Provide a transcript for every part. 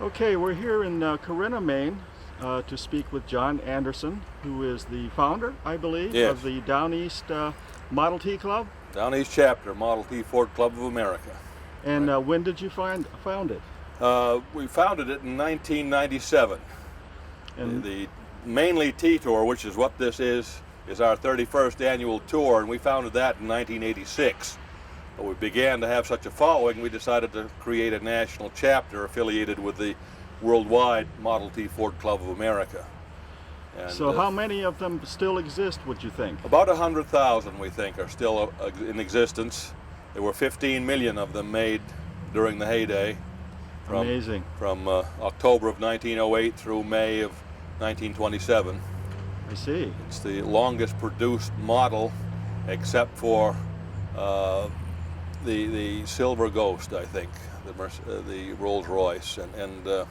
Okay, we're here in Corinna, Maine, to speak with John Anderson, who is the founder, I believe, Yes. of the Down East Model T Club. Down East chapter, Model T Ford Club of America. And when did you found it? We founded it in 1997. And The mainly T Tour, which is what this is our 31st annual tour, and we founded that in 1986. But we began to have such a following, we decided to create a national chapter affiliated with the worldwide Model T Ford Club of America. And, so how many of them still exist, would you think? about 100,000, we think, are still in existence. There were 15 million of them made during the heyday. Amazing. From October of 1908 through May of 1927. I see. It's the longest produced model, except for the Silver Ghost, I think, the Rolls Royce, and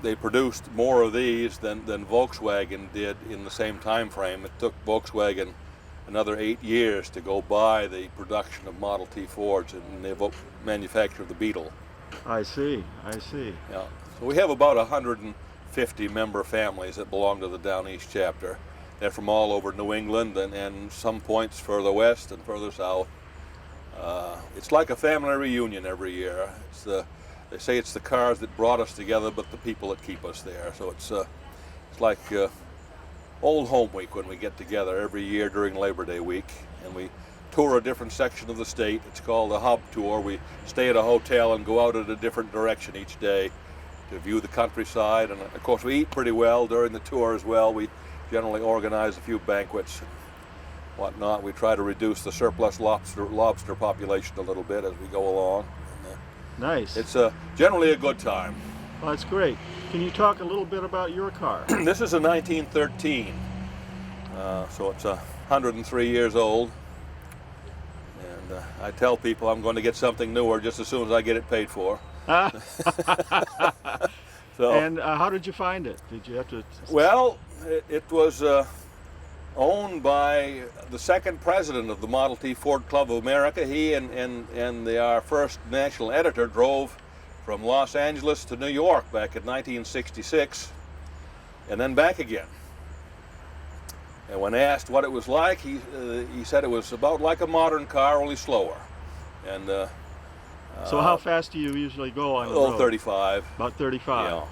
they produced more of these than Volkswagen did in the same time frame. It took Volkswagen another 8 years to go by the production of Model T Fords, and they manufactured the Beetle. I see. I see. Yeah. So we have about 150 member families that belong to the Down East chapter. They're from all over New England and some points further west and further south. It's like a family reunion every year. They say it's the cars that brought us together, but the people that keep us there. So it's like old home week when we get together every year during Labor Day week, and we tour a different section of the state. It's called a hub tour. We stay at a hotel and go out at a different direction each day to view the countryside, and of course we eat pretty well during the tour as well. We generally organize a few banquets and whatnot. We try to reduce the surplus lobster population a little bit as we go along. And, Nice. it's generally a good time. Well, that's great. Can you talk a little bit about your car? This is a 1913, so it's 103 years old. And I tell people I'm going to get something newer just as soon as I get it paid for. So, And how did you find it? Did you have to? well, it was owned by the second president of the Model T Ford Club of America. He and our first national editor drove from Los Angeles to New York back in 1966, and then back again. And when asked what it was like, he said it was about like a modern car, only slower. And So how fast do you usually go on the road? 35. About 35. Yeah.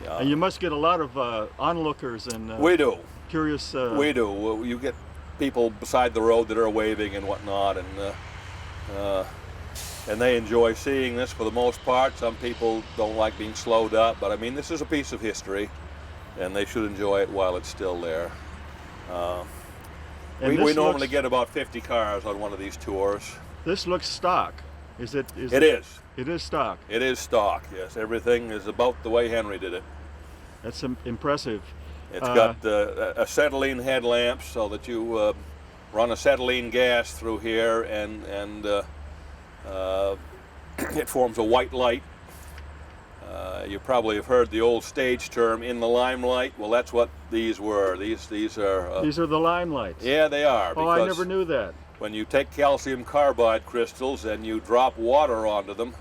Yeah. And you must get a lot of onlookers and We do. curious. We do. You get people beside the road that are waving and whatnot, and they enjoy seeing this for the most part. Some people don't like being slowed up, but I mean, this is a piece of history, and they should enjoy it while it's still there. And We this normally looks- get about 50 cars on one of these tours. This looks stock. Is it? It is. It is stock. It is stock, yes. Everything is about the way Henry did it. That's impressive. It's got acetylene headlamps so that you run acetylene gas through here, and it forms a white light. You probably have heard the old stage term, "in the limelight." Well, that's what these were. These are. These are the limelights. Yeah, they are. Oh, I because never knew that. when you take calcium carbide crystals and you drop water onto them,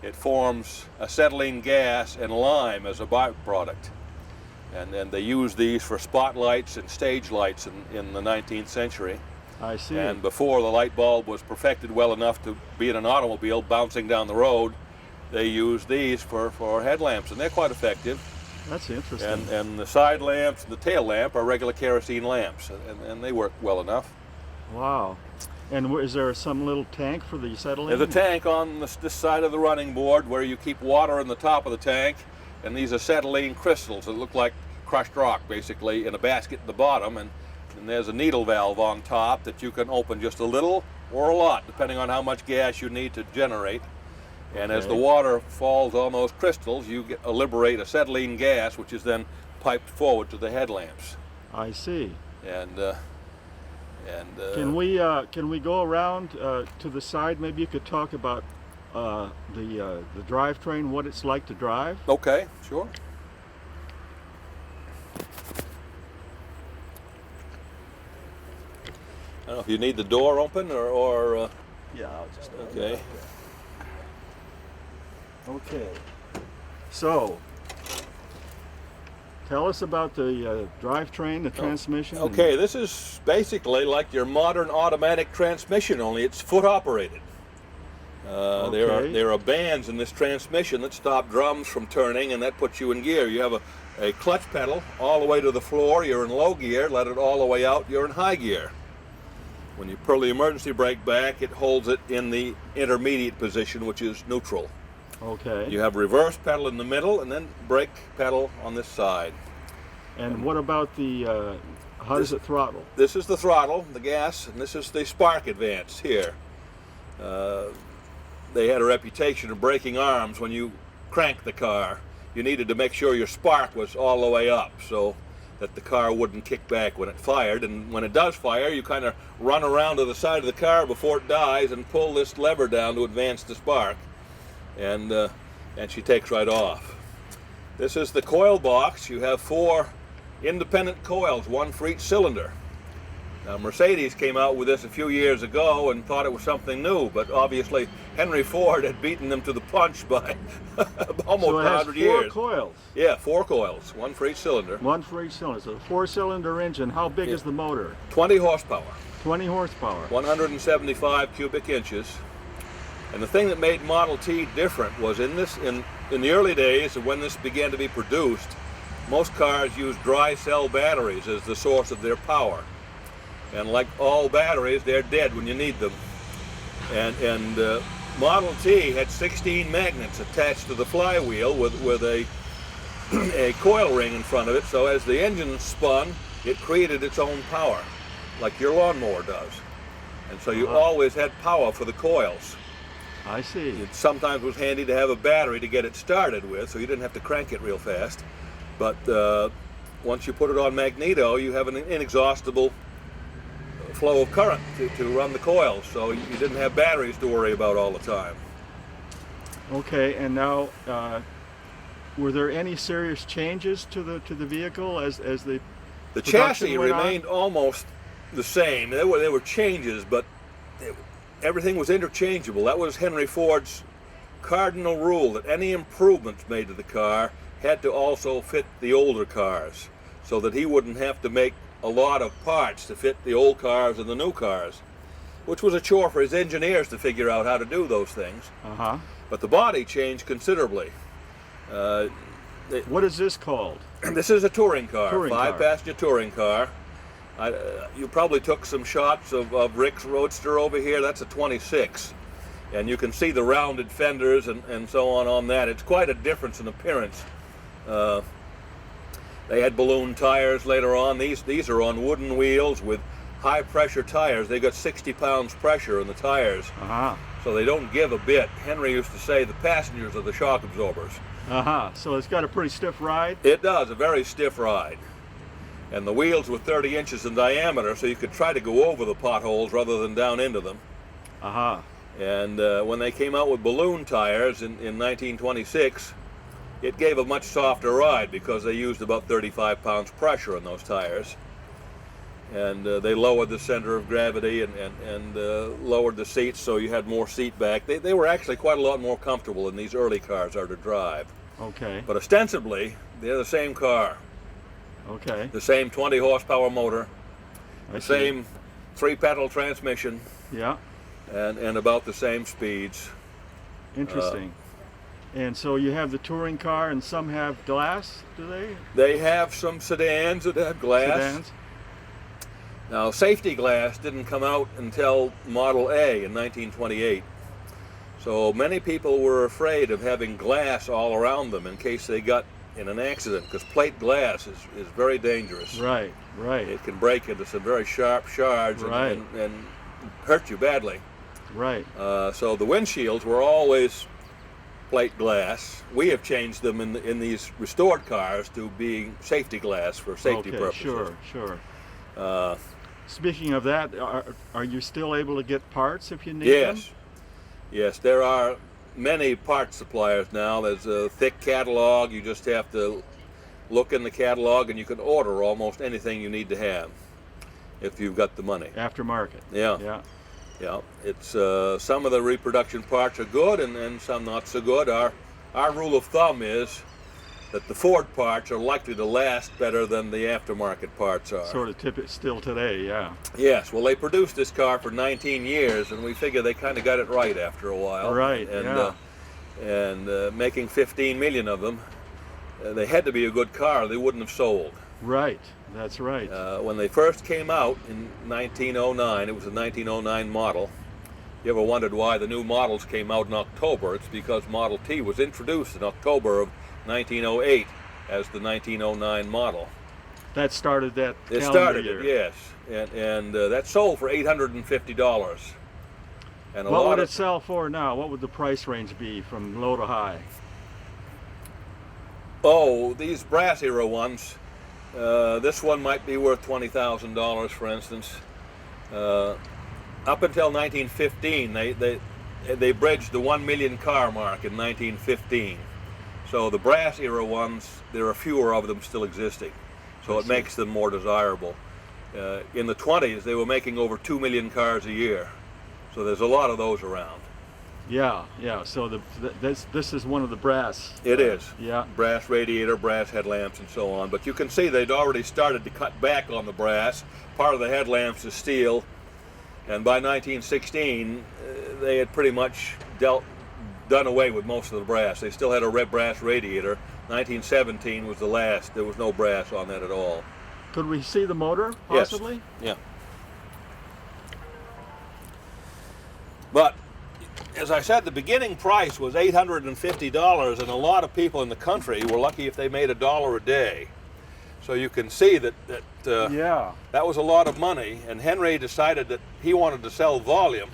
it forms acetylene gas and lime as a byproduct. And they used these for spotlights and stage lights in the 19th century. I see. And before the light bulb was perfected well enough to be in an automobile bouncing down the road, they used these for headlamps, and they're quite effective. That's interesting. And the side lamps and the tail lamp are regular kerosene lamps, and they work well enough. Wow. And is there some little tank for the acetylene? There's a tank on this side of the running board where you keep water in the top of the tank, and these acetylene crystals that look like crushed rock, basically, in a basket at the bottom, and there's a needle valve on top that you can open just a little or a lot, depending on how much gas you need to generate. And as the water falls on those crystals, you liberate acetylene gas, which is then piped forward to the headlamps. I see. And Can we go around to the side? Maybe you could talk about the drivetrain, what it's like to drive. Okay, sure. I don't know if you need the door open or Yeah, I'll just. okay. Okay. So, tell us about the drivetrain, the transmission. Okay, this is basically like your modern automatic transmission, only it's foot operated. There are bands in this transmission that stop drums from turning, and that puts you in gear. You have a clutch pedal all the way to the floor, you're in low gear. Let it all the way out, you're in high gear. When you pull the emergency brake back, it holds it in the intermediate position, which is neutral. Okay. You have reverse pedal in the middle, and then brake pedal on this side. And what about the, how does it throttle? This is the throttle, the gas, and this is the spark advance here. They had a reputation of breaking arms when you cranked the car. You needed to make sure your spark was all the way up so that the car wouldn't kick back when it fired. And when it does fire, you kind of run around to the side of the car before it dies and pull this lever down to advance the spark. And she takes right off. This is the coil box. You have 4 independent coils, 1 for each cylinder. Now, Mercedes came out with this a few years ago and thought it was something new, but obviously Henry Ford had beaten them to the punch by almost 100 years. 4 coils. Yeah, 4 coils, 1 for each cylinder. 1 for each cylinder. So, a 4-cylinder engine. How big is the motor? 20 horsepower. 20 horsepower. 175 cubic inches. And the thing that made Model T different was in the early days of when this began to be produced, most cars used dry cell batteries as the source of their power. And like all batteries, they're dead when you need them. And Model T had 16 magnets attached to the flywheel with a coil ring in front of it, so as the engine spun, it created its own power, like your lawnmower does. And so you always had power for the coils. I see. It sometimes was handy to have a battery to get it started with, so you didn't have to crank it real fast. But once you put it on magneto, you have an inexhaustible flow of current to run the coils, so you didn't have batteries to worry about all the time. Okay, and now were there any serious changes to the vehicle as the chassis remained almost the same? There were changes, but everything was interchangeable. That was Henry Ford's cardinal rule, that any improvements made to the car had to also fit the older cars, so that he wouldn't have to make a lot of parts to fit the old cars and the new cars, which was a chore for his engineers to figure out how to do those things. But the body changed considerably. What is this called? This is a touring car, 5-passenger touring car. You probably took some shots of Rick's Roadster over here. That's a 26. And you can see the rounded fenders and so on that. It's quite a difference in appearance. They had balloon tires later on. These are on wooden wheels with high pressure tires. They got 60 pounds pressure in the tires. So they don't give a bit. Henry used to say the passengers are the shock absorbers. So it's got a pretty stiff ride? It does, a very stiff ride. And the wheels were 30 inches in diameter, so you could try to go over the potholes rather than down into them. And when they came out with balloon tires in 1926, it gave a much softer ride because they used about 35 pounds pressure in those tires. And they lowered the center of gravity and lowered the seats so you had more seat back. They were actually quite a lot more comfortable than these early cars are to drive. Okay. But ostensibly, they're the same car. Okay. The same 20 horsepower motor, the same 3-pedal transmission. Yeah. And about the same speeds. Interesting. And so you have the touring car, and some have glass, do they? They have some sedans that have glass. Sedans. Now, safety glass didn't come out until Model A in 1928. So many people were afraid of having glass all around them in case they got in an accident, because plate glass is very dangerous. Right. It can break into some very sharp shards and hurt you badly. Right. So the windshields were always plate glass. We have changed them in these restored cars to being safety glass for safety purposes. Sure. Speaking of that, are you still able to get parts if you need them? Yes, there are many parts suppliers now. There's a thick catalog. You just have to look in the catalog and you can order almost anything you need to have if you've got the money. Aftermarket. Yeah. It's some of the reproduction parts are good and some not so good. Our our rule of thumb is that the Ford parts are likely to last better than the aftermarket parts are. Sort of tip it still today, yeah. Yes, well, they produced this car for 19 years, and we figure they kind of got it right after a while. Right, and, yeah. Making 15 million of them, they had to be a good car. They wouldn't have sold. Right, that's right. When they first came out in 1909, it was a 1909 model. You ever wondered why the new models came out in October? It's because Model T was introduced in October of 1908 as the 1909 model. That started that It calendar started year. it, yes, and that sold for $850. And What would it sell for now? What would the price range be from low to high? Oh, these brass era ones. This one might be worth $20,000, for instance. Up until 1915, they bridged the 1 million car mark in 1915. So the brass era ones, there are fewer of them still existing. So it makes them more desirable. In the 20s, they were making over 2 million cars a year. So there's a lot of those around. Yeah, yeah. So this is one of the brass. It is. Yeah. Brass radiator, brass headlamps, and so on. But you can see they'd already started to cut back on the brass. Part of the headlamps is steel. And by 1916, they had pretty much done away with most of the brass. They still had a red brass radiator. 1917 was the last. There was no brass on that at all. Could we see the motor, possibly? Yes. Yeah. But as I said, the beginning price was $850, and a lot of people in the country were lucky if they made $1 a day. So you can see that that was a lot of money, and Henry decided that he wanted to sell volume.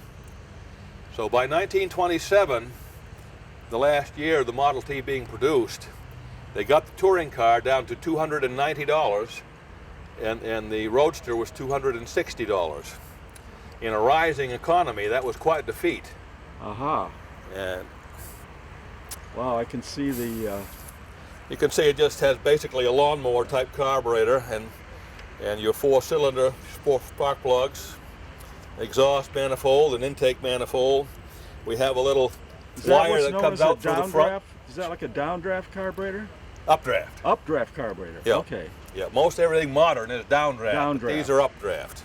So by 1927, the last year of the Model T being produced, they got the touring car down to $290, and the Roadster was $260. In a rising economy, that was quite a defeat. Aha. And wow, I can see the... You can see it just has basically a lawnmower type carburetor and your 4-cylinder spark plugs, exhaust manifold and intake manifold. We have a little wire that comes out through the front. Is that like a downdraft carburetor? Updraft. Updraft carburetor. Yeah. Okay. Yeah, most everything modern is downdraft. But these are updraft.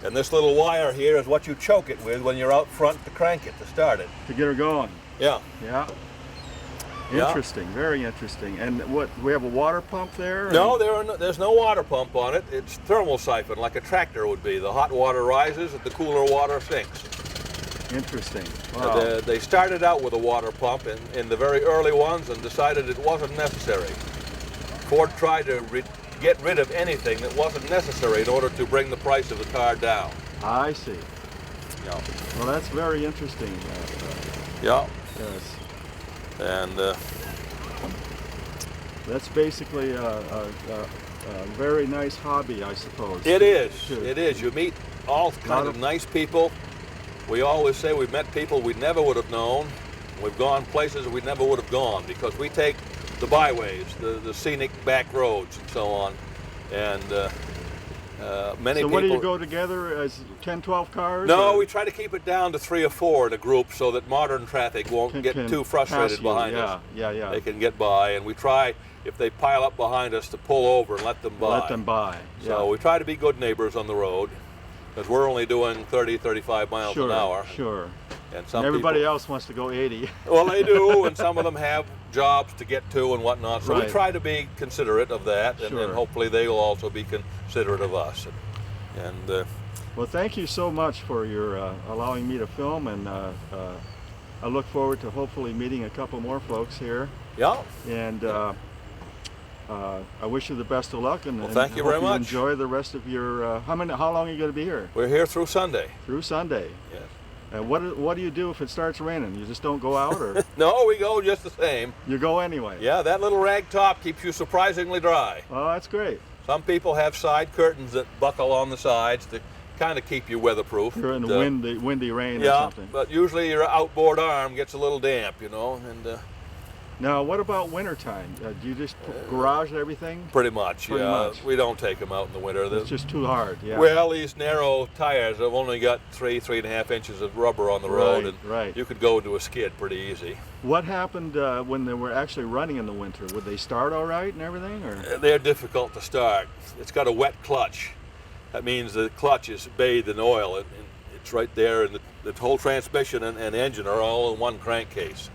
And this little wire here is what you choke it with when you're out front to crank it, to start it. To get her going. Yeah. Yeah. Interesting, very interesting. And what, we have a water pump there? No, there's no water pump on it. It's thermal siphon, like a tractor would be. The hot water rises and the cooler water sinks. Interesting. Wow. They started out with a water pump in the very early ones and decided it wasn't necessary. Ford tried to get rid of anything that wasn't necessary in order to bring the price of the car down. I see. Yeah. Well, that's very interesting. Yeah. Yes. And that's basically a very nice hobby, I suppose. It is. It is. You meet all kinds of nice people. We always say we've met people we never would have known. We've gone places we never would have gone because we take the byways, the scenic back roads and so on. And many people... So what do you go together as 10, 12 cars? No, or? we try to keep it down to 3 or 4 in a group so that modern traffic won't get too frustrated behind us. Yeah. They can get by, and we try, if they pile up behind us, to pull over and let them by. Let them by. Yeah. So we try to be good neighbors on the road because we're only doing 30, 35 miles an hour. Sure. And some everybody people, else wants to go 80. Well, they do, and some of them have jobs to get to and whatnot. So right. we try to be considerate of that, and hopefully they will also be considerate of us. Well, thank you so much for your allowing me to film, and I look forward to hopefully meeting a couple more folks here. Yeah. And I wish you the best of luck, and, thank you very much. Enjoy the rest of your. How long are you going to be here? We're here through Sunday. Through Sunday. Yes. And what do you do if it starts raining? You just don't go out, or? No, we go just the same. You go anyway. Yeah, that little rag top keeps you surprisingly dry. Oh, that's great. Some people have side curtains that buckle on the sides to kind of keep you weatherproof. You're in windy rain or yeah, something. but usually your outboard arm gets a little damp, you know, and Now, what about wintertime? Do you just garage everything? Pretty much, Pretty yeah. much. We don't take them out in the winter. It's just too hard, yeah. Well, these narrow tires have only got 3.5 inches of rubber on the road, and right. you could go into a skid pretty easy. What happened when they were actually running in the winter? Would they start all right and everything? Or? They're difficult to start. It's got a wet clutch. That means the clutch is bathed in oil, and it's right there, and the whole transmission and engine are all in one crankcase.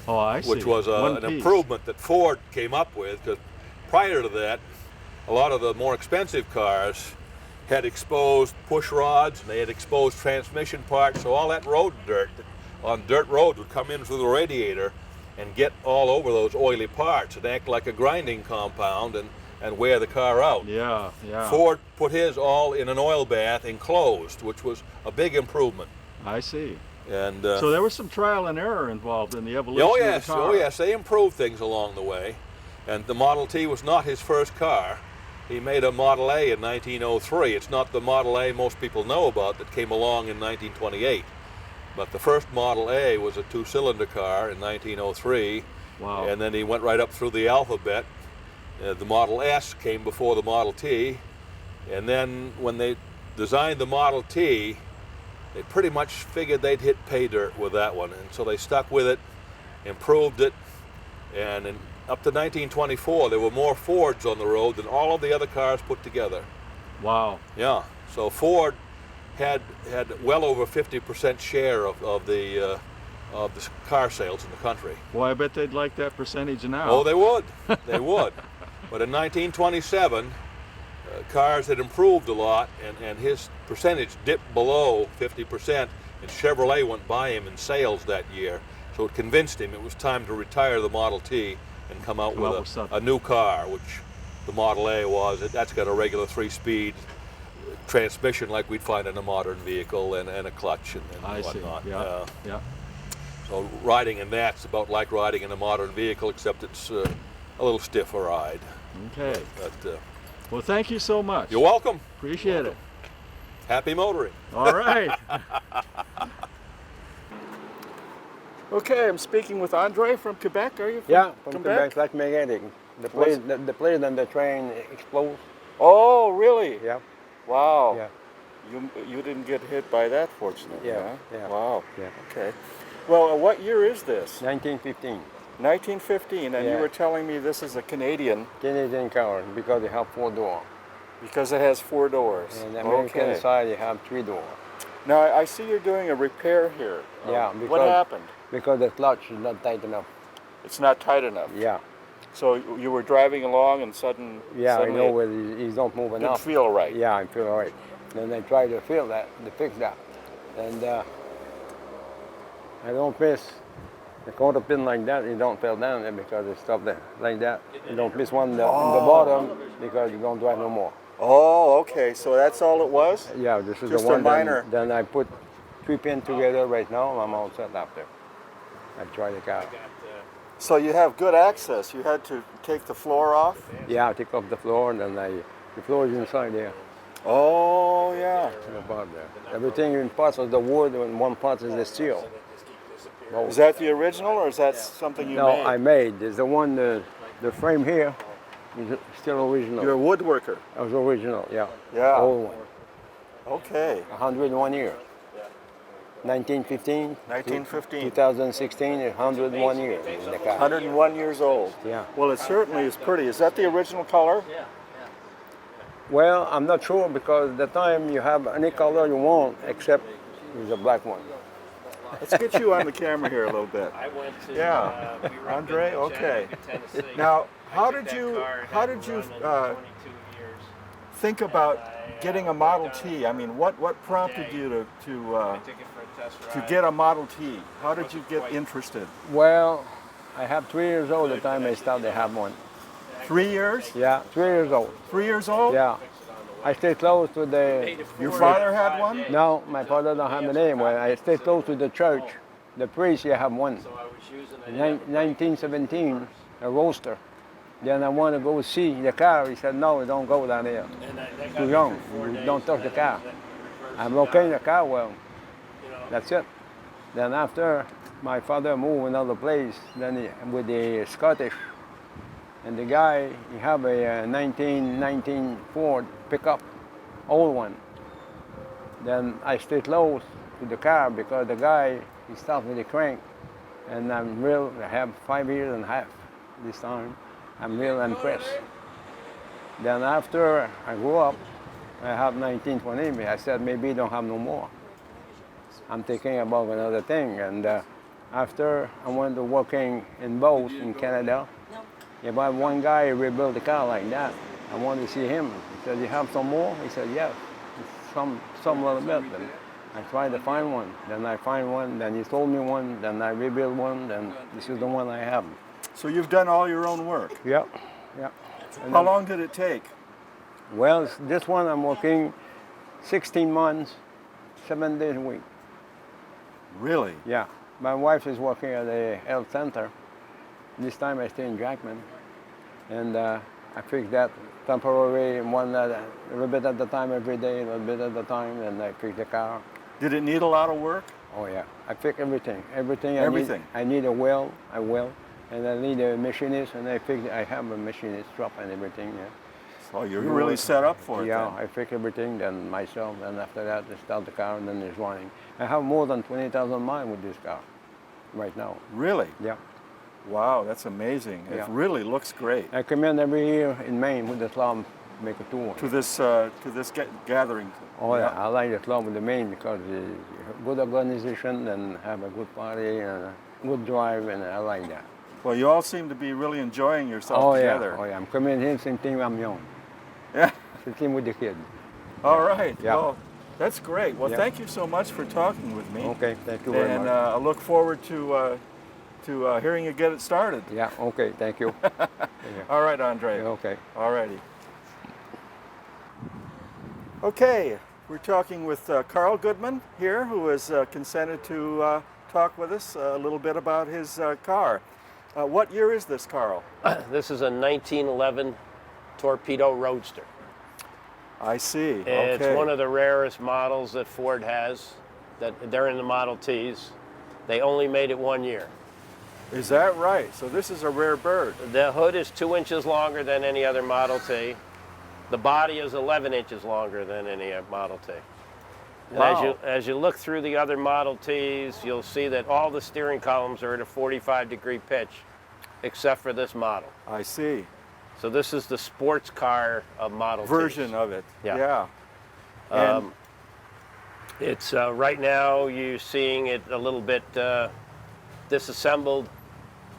Oh, I see. Which was an improvement that Ford came up with, because prior to that, a lot of the more expensive cars had exposed push rods, and they had exposed transmission parts, so all that road dirt on dirt roads would come in through the radiator and get all over those oily parts and act like a grinding compound and wear the car out. Yeah, yeah. Ford put his all in an oil bath enclosed, which was a big improvement. I see. And so there was some trial and error involved in the evolution of the car. Oh yes, they improved things along the way. And the Model T was not his first car. He made a Model A in 1903. It's not the Model A most people know about that came along in 1928. But the first Model A was a two-cylinder car in 1903. Wow. And then he went right up through the alphabet. The Model S came before the Model T. And then when they designed the Model T, they pretty much figured they'd hit pay dirt with that one, and so they stuck with it, improved it, and up to 1924 there were more Fords on the road than all of the other cars put together. Wow. Yeah, so Ford had well over 50% share of the car sales in the country. Well, I bet they'd like that percentage now. Oh, they would. They would. But in 1927, cars had improved a lot, and his percentage dipped below 50%, and Chevrolet went by him in sales that year. So it convinced him it was time to retire the Model T and come out with a new car, which the Model A was. That's got a regular 3-speed transmission like we'd find in a modern vehicle, and a clutch and whatnot. See. Yeah. Yeah. So riding in that's about like riding in a modern vehicle, except it's a little stiffer ride. Okay. But well, thank you so much. You're welcome. Appreciate it. Happy motoring. All right. Okay, I'm speaking with Andre from Quebec. Are you from from Quebec, like magnetic. The plate and the train explodes. Oh, really? Yeah. Wow. Yeah. You didn't get hit by that, fortunately. Yeah. Huh? Yeah. Wow. Yeah. Okay. Well, what year is this? 1915. 1915, and you were telling me this is a Canadian car because they have 4 doors. because it has 4 doors. And the American side they have 3 doors. Now I see you're doing a repair here. Yeah. What happened? Because the clutch is not tight enough. It's not tight enough. Yeah. So you were driving along and suddenly I know where he don't move enough. Didn't feel right. Yeah, I feel right. Then I try to fix that, and I don't miss. The quarter pin like that, you don't fall down there because it's stuck there like that. You don't miss one in the bottom because you don't drive no more. Oh, okay. So that's all it was? Yeah, this is Just the one. a minor. Then I put 3 pins together right now. I'm all set after. I try the car. So you have good access. You had to take the floor off? Yeah, I take off the floor, and then the floor is inside there. Oh, yeah. About there. Everything in parts is the wood, and one part is the steel. Is that the original, or is that something you made? No, I made. There's the one, the frame here is still original. You're a woodworker. It was original, yeah. Yeah. Old one. Okay. 101 years. 1915. 1915. 2016, 101 years in the car. 101 years old. Yeah. Well, it certainly is pretty. Is that the original color? Well, I'm not sure because the time you have any color you want except the black one. Let's get you on the camera here a little bit. Yeah, Andre. Okay. Now, how did you think about getting a Model T? I mean, what prompted you to get a Model T? How did you get interested? Well, I have 3 years old the time I started to have one. 3 years? Yeah, 3 years old. 3 years old? Yeah. I stay close to the... Your father had one? No, my father don't have a name. Well, I stay close to the church. The priest, you have one. In 1917, a Roadster. Then I want to go see the car. He said, no, don't go down there. Too young. You don't touch the car. I'm locating the car, well, that's it. Then after, my father moved another place, then with the Scottish. And the guy, he have a 1919 Ford pickup, old one. Then I stay close to the car because the guy, he starts with the crank. And I have 5 years and a half this time. I'm real impressed. Then after I grew up, I have 1920, I said maybe don't have no more. I'm thinking about another thing. And after I went to working in boats in Canada, about one guy rebuilt the car like that. I wanted to see him. He said, you have some more? He said, yes, some little bit. And I tried to find one. Then I find one, then he told me one, then I rebuilt one, then this is the one I have. So you've done all your own work? Yep, yep. How long did it take? Well, this one I'm working 16 months, 7 days a week. Really? Yeah. My wife is working at a health center. This time I stay in Jackman. And I fix that temporary, one a little bit at a time every day, a little bit at a time, and I fix the car. Did it need a lot of work? Oh yeah, I fix everything. Everything. Everything? I need a weld, I weld. And I need a machinist, and I have a machinist shop and everything, yeah. So you're really set up for it Yeah, then. I fix everything, then myself, and after that I start the car and then it's running. I have more than 20,000 miles with this car right now. Really? Yeah. Wow, that's amazing. Yeah. It really looks great. I come in every year in Maine with the club, make a tour. To this gathering. Oh yeah, I like the club with the Maine because it's a good organization and have a good party and a good drive, and I like that. Well, you all seem to be really enjoying yourself together. Oh yeah, I'm coming here, same thing I'm young. Yeah. Same thing with the kid. All right. Yeah. Well, that's great. Well, Yeah. thank you so much for talking with me. Okay, thank you very And much. I look forward to hearing you get it started. Yeah, okay, thank you. Yeah. All right, Andre. Okay. All righty. Okay, we're talking with Carl Goodman here, who has consented to talk with us a little bit about his car. What year is this, Carl? This is a 1911 Torpedo Roadster. I see. It's Okay. one of the rarest models that Ford has. That they're in the Model Ts. They only made it 1 year. Is that right? So this is a rare bird. The hood is 2 inches longer than any other Model T. The body is 11 inches longer than any Model T. And Wow. as you look through the other Model Ts, you'll see that all the steering columns are at a 45-degree pitch, except for this model. I see. So this is the sports car of Model Ts. Version of it. Yeah. And It's right now you're seeing it a little bit disassembled.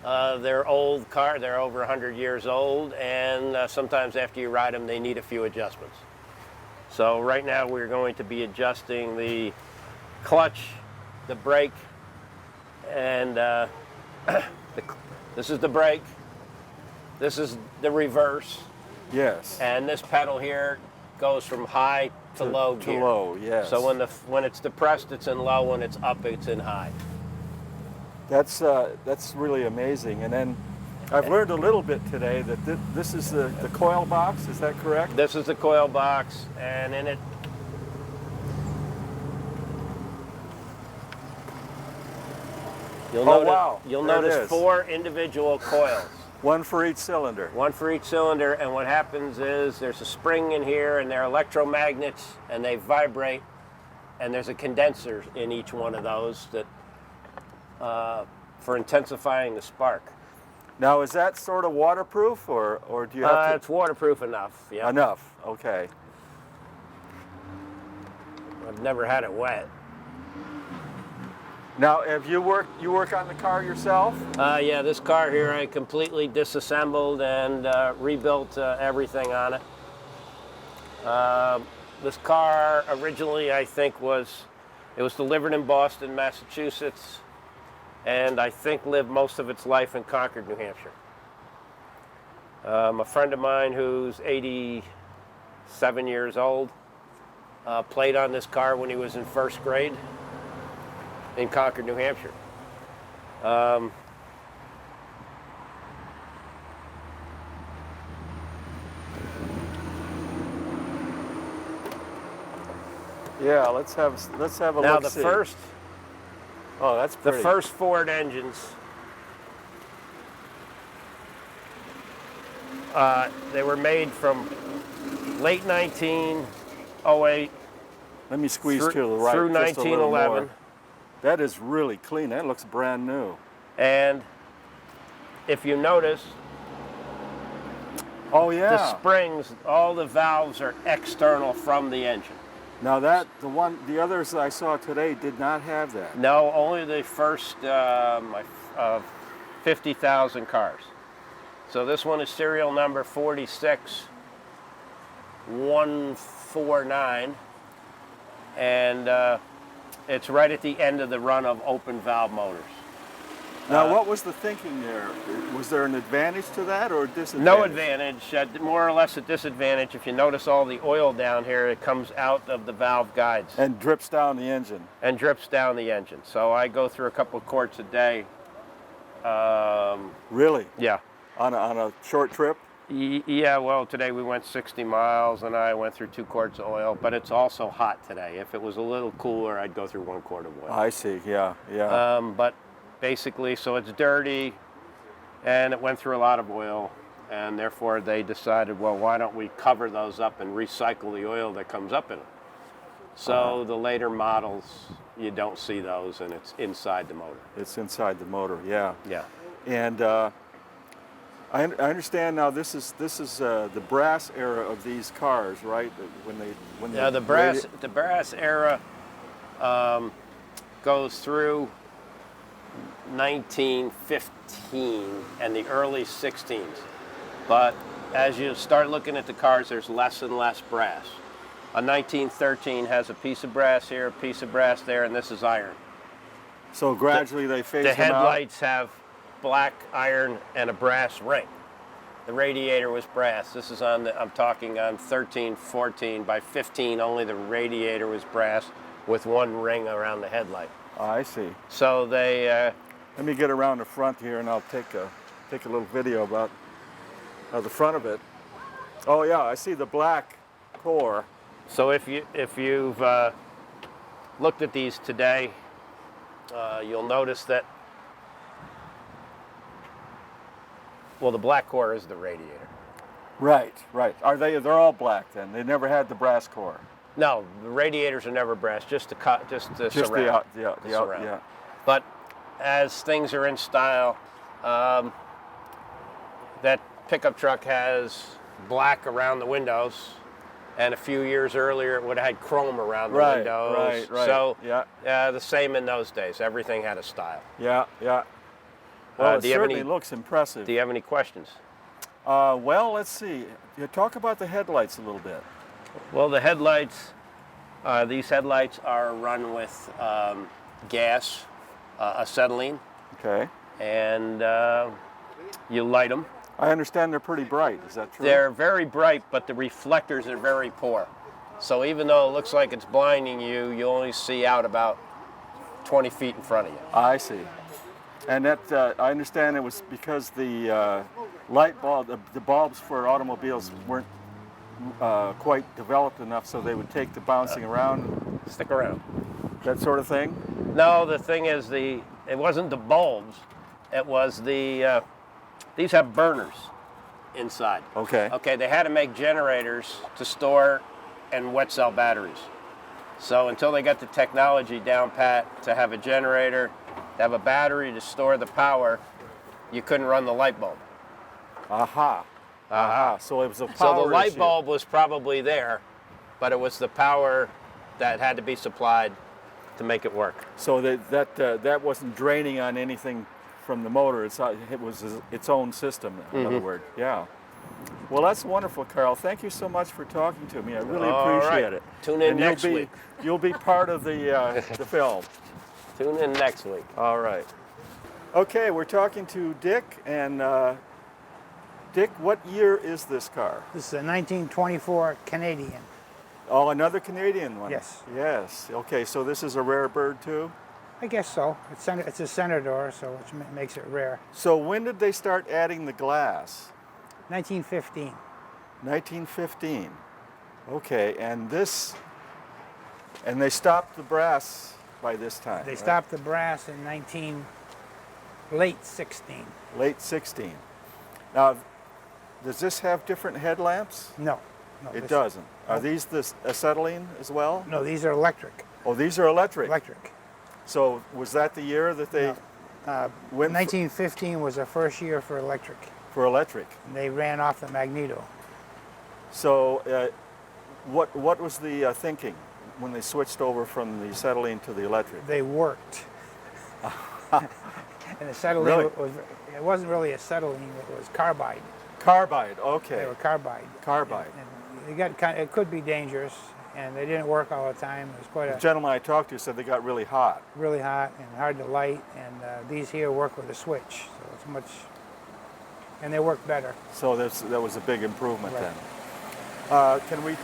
They're old car, they're over 100 years old, and sometimes after you ride them they need a few adjustments. So right now we're going to be adjusting the clutch, the brake, and this is the brake, this is the reverse, yes. and this pedal here goes from high to low gear. To low, yes. So when it's depressed, it's in low. When it's up, it's in high. That's really amazing. And then I've learned a little bit today that this is the coil box. Is that correct? This is the coil box, and in it, you'll There it notice is. 4 individual coils. One for each cylinder. One for each cylinder, and what happens is there's a spring in here, and they're electromagnets, and they vibrate, and there's a condenser in each one of those that for intensifying the spark. Now, is that sort of waterproof, or do you have It's waterproof enough. to? Yeah, Enough. Okay. I've never had it wet. Now, have you work on the car yourself? Yeah, this car here I completely disassembled and rebuilt everything on it. This car originally, I think, was delivered in Boston, Massachusetts, and I think lived most of its life in Concord, New Hampshire. A friend of mine who's 87 years old played on this car when he was in first grade in Concord, New Hampshire. Yeah. Let's have a Now look. the first Oh, that's The pretty. first Ford engines, they were made from late 1908 Let me squeeze through, to the right through just a little 1911. more. That is really clean. That looks brand new. And if you notice, Oh the yeah. springs, all the valves are external from the engine. Now the others I saw today did not have that. No, only the first 50,000 cars. So this one is serial number 46149, and it's right at the end of the run of open valve motors. Now, what was the thinking there? Was there an advantage to that or a disadvantage? No advantage, more or less a disadvantage. If you notice all the oil down here, it comes out of the valve guides. And drips down the engine. And drips down the engine. So I go through a couple of quarts a day. Really? Yeah. On a short trip? Yeah, well, today we went 60 miles and I went through 2 quarts of oil, but it's also hot today. If it was a little cooler, I'd go through 1 quart of oil. I see, yeah, yeah. But basically, so it's dirty and it went through a lot of oil, and therefore they decided, well, why don't we cover those up and recycle the oil that comes up in them? So the later models, you don't see those, and it's inside the motor. It's inside the motor, yeah. Yeah. And I understand now this is the brass era of these cars, right? When Yeah, the brass era goes through 1915 and the early 16s. But as you start looking at the cars, there's less and less brass. A 1913 has a piece of brass here, a piece of brass there, and this is iron. So gradually they phase The them out. headlights have black iron and a brass ring. The radiator was brass. This is on I'm talking on 13, 14. By 15, only the radiator was brass with 1 ring around the headlight. I see. So they, Let me get around the front here and I'll take a little video about the front of it. Oh yeah, I see the black core. so if you've looked at these today, you'll notice that, well, the black core is the radiator. Right, right. They're all black then? They never had the brass core? No, the radiators are never brass, just the surround. Yeah. surround. But as things are in style, that pickup truck has black around the windows, and a few years earlier it would have had chrome around the windows. Right. So Yeah. the same in those days. Everything had a style. Yeah. Well, it do you have certainly any- looks impressive. Do you have any questions? Well, let's see. You talk about the headlights a little bit. Well, the headlights, these headlights are run with gas, acetylene, Okay. and you light them. I understand they're pretty bright. Is that true? They're very bright, but the reflectors are very poor. So even though it looks like it's blinding you, you only see out about 20 feet in front of you. I see. And that I understand it was because the light bulb, the bulbs for automobiles weren't quite developed enough, so they would take the bouncing around, Stick around. that sort of thing. No, the thing is, it wasn't the bulbs. It was these have burners inside. Okay. Okay, they had to make generators to store and wet cell batteries. So until they got the technology down pat to have a generator, to have a battery to store the power, you couldn't run the light bulb. Aha. So it was a power So the light issue. bulb was probably there, but it was the power that had to be supplied to make it work. So that wasn't draining on anything from the motor. It was its own system, in other words. Yeah. Well, that's wonderful, Carl. Thank you so much for talking to me. I really All appreciate right. it. Tune in And next you'll be, week. You'll be part of the film. Tune in next week. All right. Okay, we're talking to Dick, and Dick, what year is this car? This is a 1924 Canadian. Oh, another Canadian one. Yes. Yes. Okay, so this is a rare bird too? I guess so. It's a Senator, so which makes it rare. So when did they start adding the glass? 1915. 1915. Okay, and they stopped the brass by this time. They right? stopped the brass in late 16. Late 16. Now, does this have different headlamps? No, no. It this- doesn't. Are these this acetylene as well? No, these are electric. Oh, these are electric. Electric. So was that the year that they went 1915 was the first year for electric. for electric? And they ran off the magneto. So what was the thinking when they switched over from the acetylene to the electric? They worked. And acetylene Really? it wasn't really acetylene, it was carbide. Carbide, They okay. were carbide. Carbide. And it could be dangerous, and they didn't work all the time. It was quite The a gentleman I talked to said they got really hot. really hot and hard to light, and these here work with a switch, so it's much, and they work better. So that was a big improvement Right. then. Can we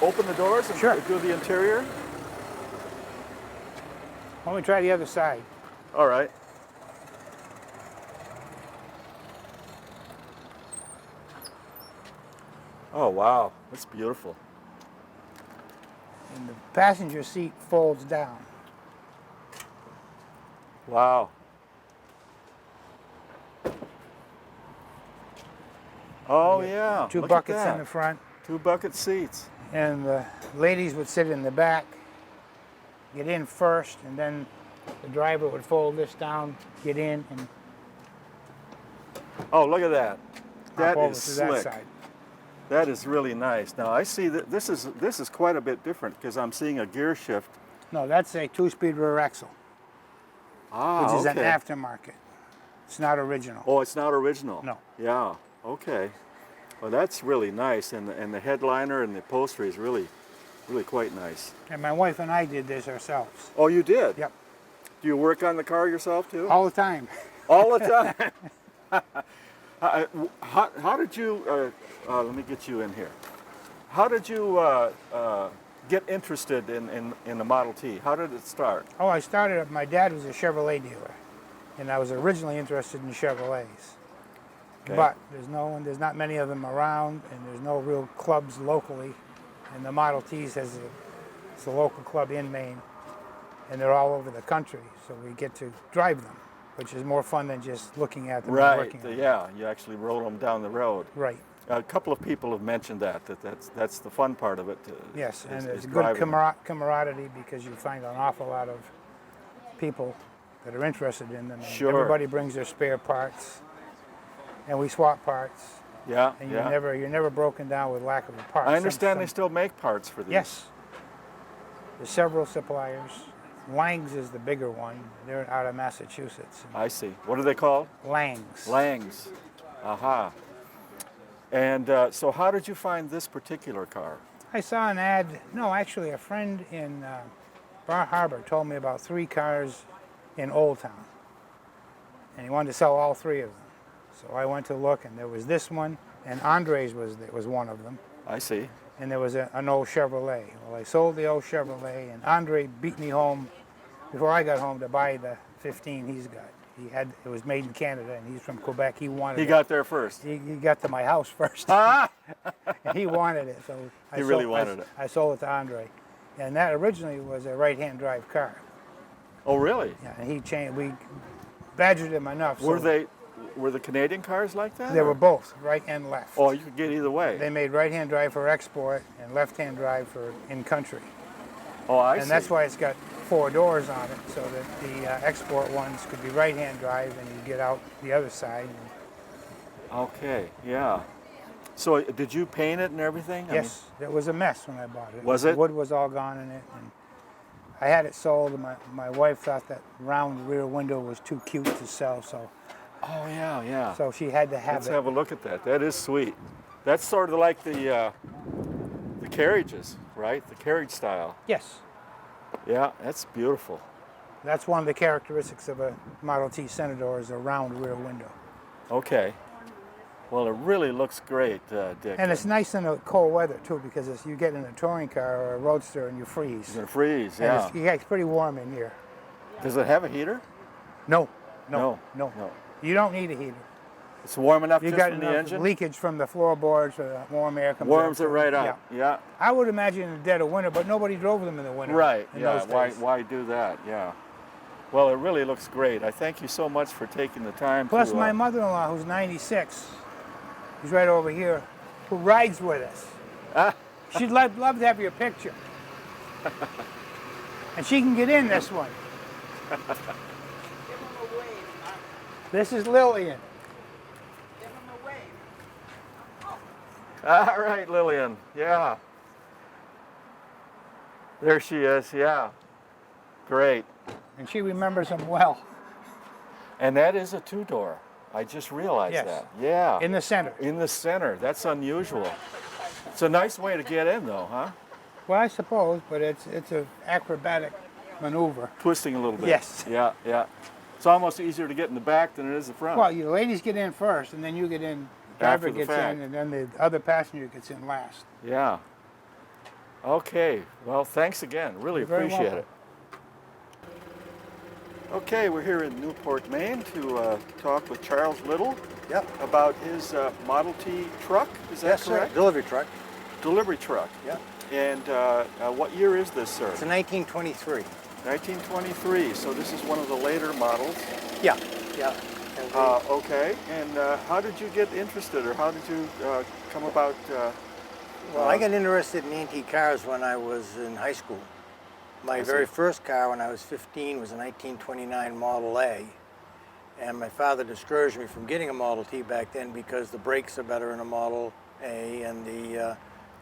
open the doors and Sure. do the interior? Why don't we try the other side? All right. Oh, wow. That's beautiful. And the passenger seat folds down. Wow. Oh, yeah. Two Look at buckets that. in the front, Two bucket seats. and the ladies would sit in the back, get in first, and then the driver would fold this down, get in, and Oh, look at that. That hop over is to slick. that side. That is really nice. Now I see that this is quite a bit different because I'm seeing a gear shift. No, that's a two-speed rear axle, Ah, which is okay. an aftermarket. It's not original. Oh, it's not original. No. Yeah. Okay. Well, that's really nice, and the headliner and the upholstery is really quite nice. And my wife and I did this ourselves. Oh, you did? Yep. Do you work on the car yourself too? All the time. All the time. How did you? Let me get you in here. How did you get interested in the Model T? How did it start? Oh, I started, my dad was a Chevrolet dealer, and I was originally interested in Chevrolets. Okay. But there's not many of them around, and there's no real clubs locally. And the Model T's it's a local club in Maine, and they're all over the country, so we get to drive them, which is more fun than just looking at them and Right. working on them. Yeah. You actually rode them down the road. Right. A couple of people have mentioned that's the fun part of it. Yes, and is there's good driving them. camaraderie because you find an awful lot of people that are interested in them. And Sure. Everybody brings their spare parts, and we swap parts. Yeah. And Yeah. you're never broken down with lack of a part. I understand they still make parts for these. Yes. There's several suppliers. Lang's is the bigger one. They're out of Massachusetts. I see. What are they called? Lang's. Langs. Aha. And so how did you find this particular car? I saw an ad. No, actually, a friend in Bar Harbor told me about 3 cars in Old Town, and he wanted to sell all 3 of them. So I went to look, and there was this one, and Andre's was one of them, I see. and there was an old Chevrolet. Well, I sold the old Chevrolet, and Andre beat me home before I got home to buy the 15 he's got. It was made in Canada, and he's from Quebec. He wanted He it. got there first. He got to my house first. Ah! And he wanted it, so He really wanted it. I sold it to Andre, and that originally was a right-hand drive car. Oh, really? Yeah, and he changed. We badgered him enough. Were so the Canadian cars like that? They or- were both right and left. Oh, you could get either way. They made right-hand drive for export and left-hand drive for in country, oh, I see. and that's why it's got 4 doors on it, so that the export ones could be right-hand drive, and you get out the other side. Okay. Yeah. So did you paint it and everything? I Yes, it was a mess when I bought it. Was The it? wood was all gone in it, and I had it sold. And my wife thought that round rear window was too cute to sell, so oh, yeah, yeah. so she had to have Let's it. have a look at that. That is sweet. That's sort of like the carriages, right? The carriage style. Yes, Yeah, that's beautiful. that's one of the characteristics of a Model T Senator is a round rear window. Okay. Well, it really looks great, Dick. And it's nice in the cold weather too, because you get in a touring car or a roadster and you freeze. It's gonna freeze, And yeah. it's pretty warm in here. Does it have a heater? No. No. You don't need a heater. It's warm enough You just got from the enough engine? leakage from the floorboards, so the warm air comes Warms up. it right Yeah. up. Yeah. I would imagine in the dead of winter, but nobody drove them in the winter. Right. In Yeah. those days. Why do that? Yeah. Well, it really looks great. I thank you so much for taking the time Plus, to. my mother-in-law, who's 96, who's right over here, who rides with us. She'd love to have your picture. And she can get in this one. This is Lillian. All right, Lillian. Yeah. There she is. Yeah. Great. And she remembers him well. And that is a two-door. I just realized Yes. that. Yeah. In the center. In the center. That's unusual. It's a nice way to get in, though, huh? Well, I suppose, but it's an acrobatic maneuver. Twisting a little bit. Yes. Yeah, yeah. It's almost easier to get in the back than it is the front. Well, you ladies get in first, and then you get in. Driver After the gets fact. in, and then the other passenger gets in last. Yeah. Okay. Well, thanks again. Really You're very appreciate welcome. it. Okay, we're here in Newport, Maine to talk with Charles Little Yep. about his Model T truck. Is that Yes, correct? sir. Delivery truck. Delivery truck. Yep. And what year is this, sir? It's a 1923. 1923. So this is one of the later models. Yeah. Yeah. And Okay. And how did you get interested, or how did you come about? well, I got interested in antique cars when I was in high school. My very first car when I was 15 was a 1929 Model A. And my father discouraged me from getting a Model T back then because the brakes are better in a Model A and the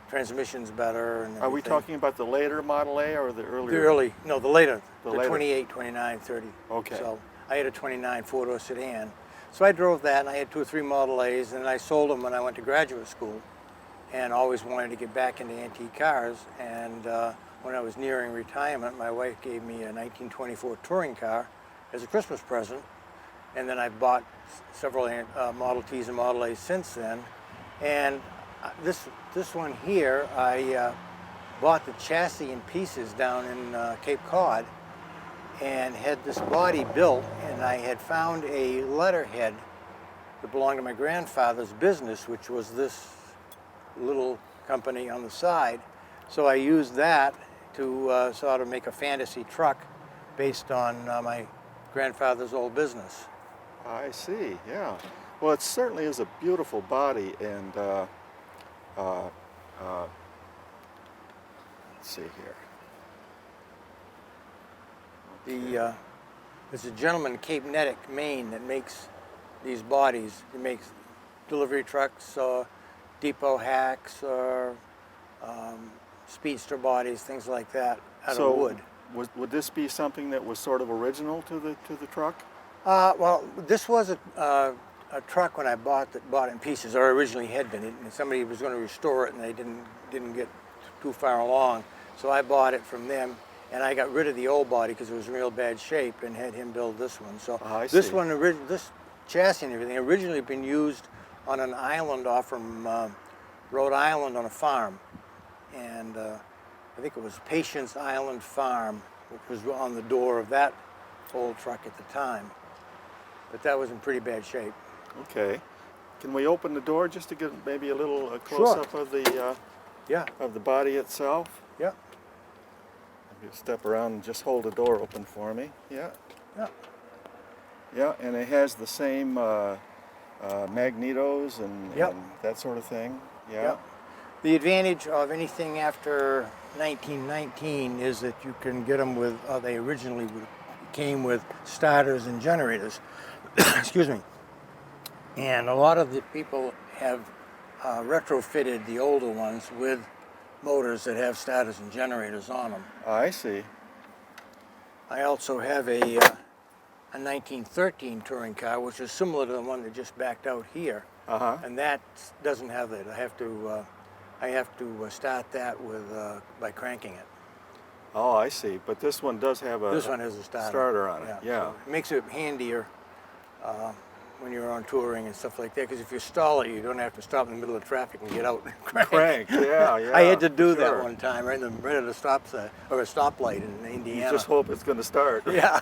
transmission's better. And Are we everything. talking about the later Model A or the earlier? The early, no, the later, The the later. 28, 29, 30. Okay. So I had a 29 four-door sedan. So I drove that, and I had 2 or 3 Model A's, and I sold them when I went to graduate school, and always wanted to get back into antique cars. And when I was nearing retirement, my wife gave me a 1924 touring car as a Christmas present, and then I've bought several Model T's and Model A's since then. And this one here, I bought the chassis in pieces down in Cape Cod and had this body built, and I had found a letterhead that belonged to my grandfather's business, which was this little company on the side. So I used that to sort of make a fantasy truck based on my grandfather's old business. I see. Yeah. Well, it certainly is a beautiful body, and let's see here. There's a gentleman in Cape Nettic, Maine, that makes these bodies. He makes delivery trucks, depot hacks, or speedster bodies, things like that, out of wood. Would this be something that was sort of original to the truck? Well, this was a truck when I bought it in pieces, or originally had been. And somebody was going to restore it, and they didn't get too far along. So I bought it from them, and I got rid of the old body because it was in real bad shape, and had him build this one. So I this see. one, this chassis and everything, originally been used on an island off from Rhode Island on a farm, and I think it was Patience Island Farm, which was on the door of that old truck at the time. But that was in pretty bad shape. Okay. Can we open the door just to get maybe a little close-up of the Yeah, of the body itself? yeah, Maybe step around and just hold the door open for me. Yeah. yeah. Yeah, and it has the same magnetos and, Yep. and that sort of thing. Yeah. Yeah. The advantage of anything after 1919 is that you can get them with, they originally came with starters and generators. Excuse me. And a lot of the people have retrofitted the older ones with motors that have starters and generators on them. I see. I also have a 1913 touring car, which is similar to the one that just backed out here. Uh-huh. And that doesn't have that. I have to start that with by cranking it. Oh, I see. But this one does have a This one has a starter on it. Yeah. So it makes it handier when you're on touring and stuff like that. Because if you stall it, you don't have to stop in the middle of traffic and get out and crank. Crank. Yeah, yeah. I had to do sure. that one time right at a stop sign or a stoplight in You Indiana. just hope it's going to start. Yeah.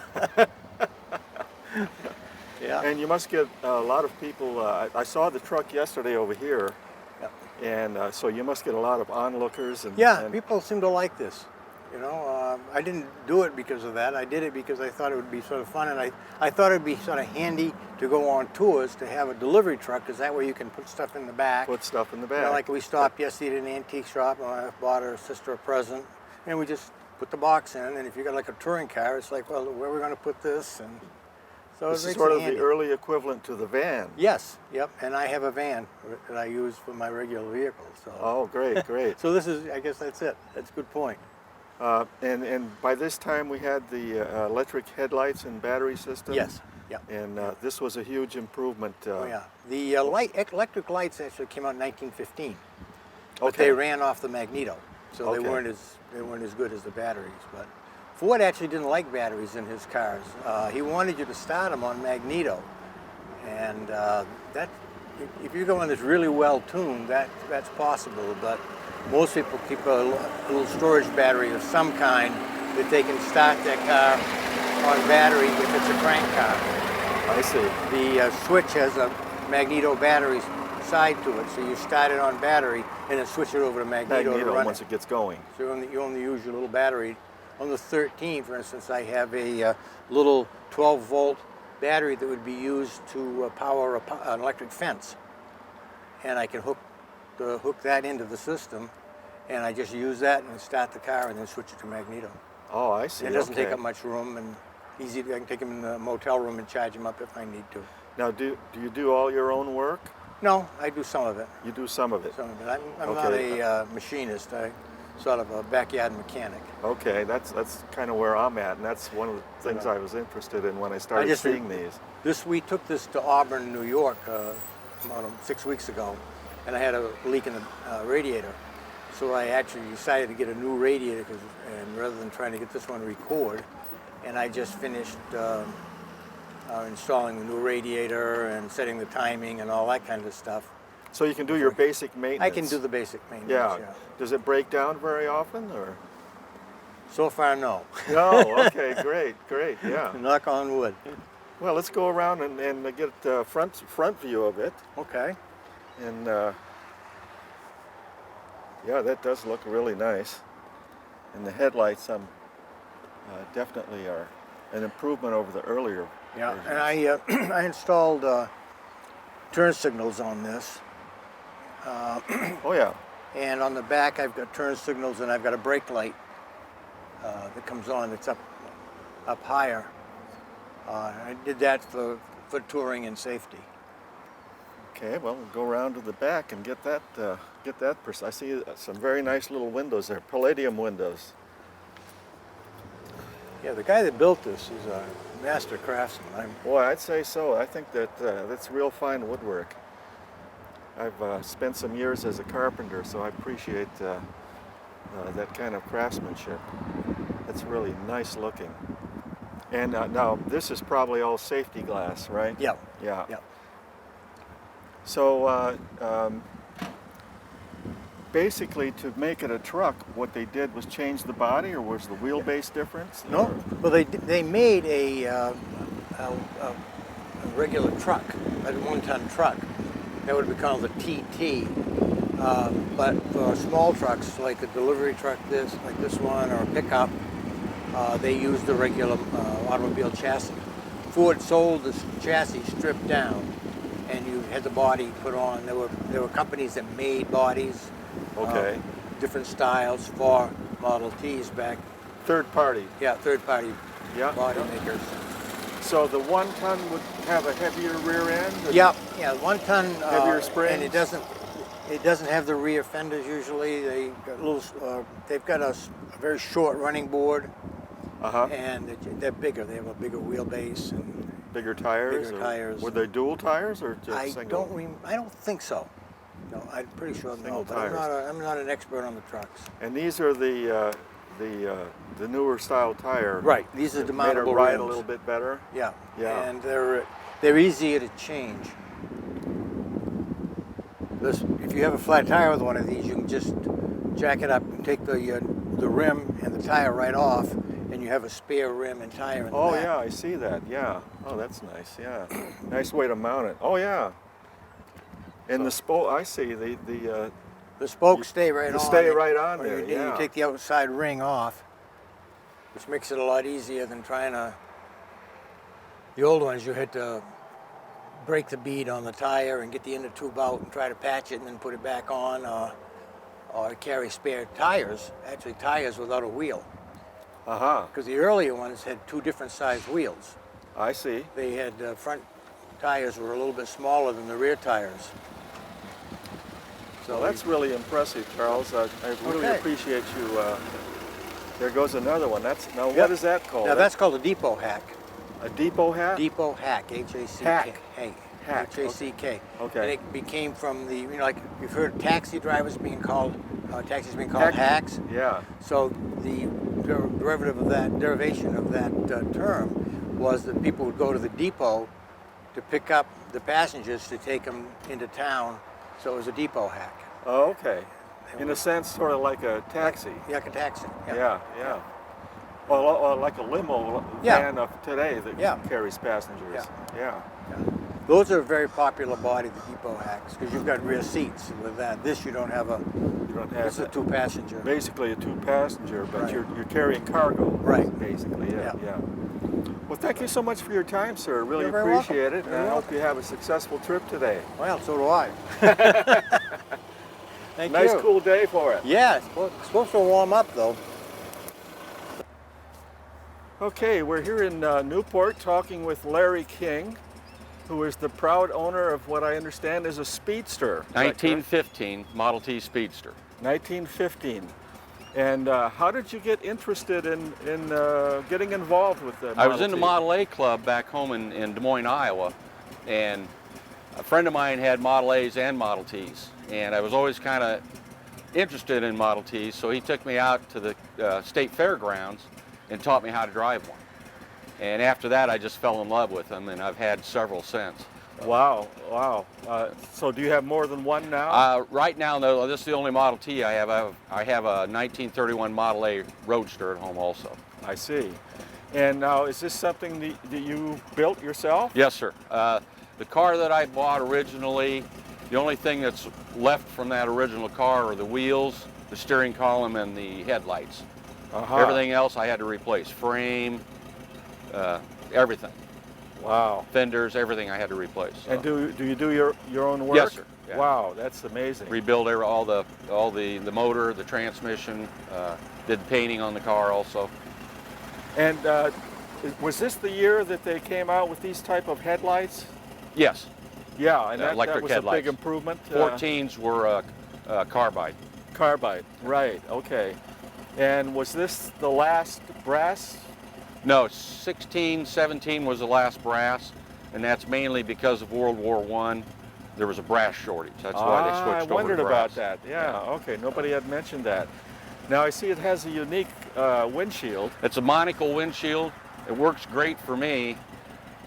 Yeah. And you must get a lot of people. I saw the truck yesterday over here, Yep. and so you must get a lot of onlookers. And, Yeah, and people seem to like this. You know, I didn't do it because of that. I did it because I thought it would be sort of fun, and I thought it would be sort of handy to go on tours to have a delivery truck, because that way you can put stuff in the back. put stuff in the You back. know, like we stopped yesterday at an antique shop, and I bought her sister a present, and we just put the box in, and if you got like a touring car, it's like, well, where are we going to put this? And so This it is makes sort it of handy. the early equivalent to the van. Yes, yep, and I have a van that I use for my regular vehicle. So, Oh, great, great. so this is, I guess that's it. That's a good point. And by this time we had the electric headlights and battery system. Yes, yep. And this was a huge improvement. Oh yeah, the electric lights actually came out in 1915, but Okay. they ran off the magneto, so Okay. they weren't as good as the batteries. But Ford actually didn't like batteries in his cars. He wanted you to start them on magneto, and that if you're going that's really well tuned, that's possible. But most people keep a little storage battery of some kind that they can start their car on battery if it's a crank car. I see. The switch has a magneto battery side to it, so you start it on battery and then switch it over to magneto to run once it gets going. So you only use your little battery. On the 13, for instance, I have a little 12-volt battery that would be used to power an electric fence, and I can hook that into the system, and I just use that and start the car and then switch it to magneto. Oh, I see. It doesn't take Okay. up much room, and easy. I can take them in the motel room and charge them up if I need to. Now, do you do all your own work? No, I do some of it. You do some of it. Some of it. I'm not Okay. a machinist. I'm sort of a backyard mechanic. Okay, that's kind of where I'm at, and that's one of the things I was interested in when I started just- seeing these. We took this to Auburn, New York, about 6 weeks ago, and I had a leak in the radiator. So I actually decided to get a new radiator, and rather than trying to get this one record, and I just finished installing the new radiator and setting the timing and all that kind of stuff. So you can do your basic maintenance. I can do the basic maintenance. Yeah. Does it break down very often, or? So far, no. No. Okay. Great. Great. Yeah. Knock on wood. Well, let's go around and get a front view of it. Okay. And yeah, that does look really nice. And the headlights, definitely are an improvement over the earlier. Yeah, versions. and I installed turn signals on this. Oh yeah. And on the back, I've got turn signals, and I've got a brake light that comes on. That's up higher. I did that for touring and safety. Okay. Well, we'll go around to the back and get that. I see some very nice little windows there, palladium windows. Yeah, the guy that built this is a master craftsman. Boy, I'd say so. I think that's real fine woodwork. I've spent some years as a carpenter, so I appreciate that kind of craftsmanship. It's really nice looking. And now this is probably all safety glass, right? Yeah. Yeah. Yeah. So basically, to make it a truck, what they did was change the body, or was the wheelbase difference? No, Or- well they made a regular truck, a one-ton truck. That would be called a TT. But for small trucks, like a delivery truck, like this one, or a pickup, they used the regular automobile chassis. Ford sold this chassis stripped down, and you had the body put on. There were companies that made bodies. Okay. Different styles for Model Ts back. Third party. Yeah, third-party Yeah. body makers. So the 1 ton would have a heavier rear end? Yeah, 1 ton. Heavier springs? And it doesn't have the rear fenders usually. They've got a very short running board, Uh-huh. and they're bigger. They have a bigger wheelbase and Bigger tires? Bigger or tires. Were they dual tires or just I single? don't think so. No, I'm pretty sure Single no. But tires. I'm not an expert on the trucks. And these are the newer style tire. Right. These are that made it demountable ride a rims. little bit better. Yeah. Yeah. And they're easier to change. If you have a flat tire with one of these, you can just jack it up and take the rim and the tire right off, and you you have a spare rim and tire in the Oh back. yeah, I see that. Yeah. Oh, that's nice. Yeah. Nice way to mount it. Oh yeah. And the spoke, I see the spokes stay right they on. stay right on Or there, You yeah. take the outside ring off, which makes it a lot easier than trying to. The old ones, you had to break the bead on the tire and get the inner tube out and try to patch it and then put it back on, or carry spare tires. Actually, tires without a wheel. Because the earlier ones had two different sized wheels. I see. They had front tires were a little bit smaller than the rear tires. So that's really impressive, Charles. I really Okay. appreciate you. There goes another one. That's now. Yep. What is that called? Now that's called a depot hack. a depot hat. Depot hack, H-A-C-K. Hack. Hey, Hack, H-A-C-K. okay. And it became from the, like you've heard taxi drivers being called, taxis being called Hack. hacks. Yeah. So the derivation of that term was that people would go to the depot to pick up the passengers to take them into town. So it was a depot hack. Oh, okay. In a sense, sort of like a taxi. Like a taxi. Yeah, yeah. Or like a limo Yeah. van of today that Yeah. carries passengers. Yeah. Those are a very popular body, the depot hacks, because you've got rear seats with that. This you don't have You don't have it's a that. two-passenger. Basically a two-passenger, but Right. you're carrying cargo. Right. Basically, yeah, Yeah. yeah. Well, thank you so much for your time, sir. Really You're very welcome. appreciate it, and You're I hope welcome. you have a successful trip today. Well, so do I. Thank Nice, you. cool day for it. Yeah, it's supposed to warm up though. Okay, we're here in Newport talking with Larry King, who is the proud owner of what I understand is a Speedster. Is that correct? 1915 Model T Speedster. 1915. And how did you get interested in getting involved with the I was in the T? Model A club back home in Des Moines, Iowa, and a friend of mine had Model A's and Model T's, and I was always kind of interested in Model T's, so he took me out to the state fairgrounds and taught me how to drive one. And after that, I just fell in love with them, and I've had several since. Wow, wow. So do you have more than one now? Right now, though, this is the only Model T I have. I have a 1931 Model A Roadster at home also. I see. And now, is this something that you built yourself? Yes, sir. The car that I bought originally, the only thing that's left from that original car are the wheels, the steering column, and the headlights. Everything else I had to replace. Frame, everything. Wow. Fenders, everything I had to replace. So. And do you do your own work? Yes, sir. Yeah. Wow, that's amazing. Rebuild all the motor, the transmission, did painting on the car also. And was this the year that they came out with these type of headlights? Yes. Yeah, and that Electric was headlights. a big improvement. 14s were carbide. Carbide, right, okay. And was this the last brass? No, 16, 17 was the last brass, and that's mainly because of World War I. There was a brass shortage. That's why they switched over to I wondered brass. about that. Yeah, okay, nobody had mentioned that. Now I see it has a unique windshield. It's a monocle windshield. It works great for me.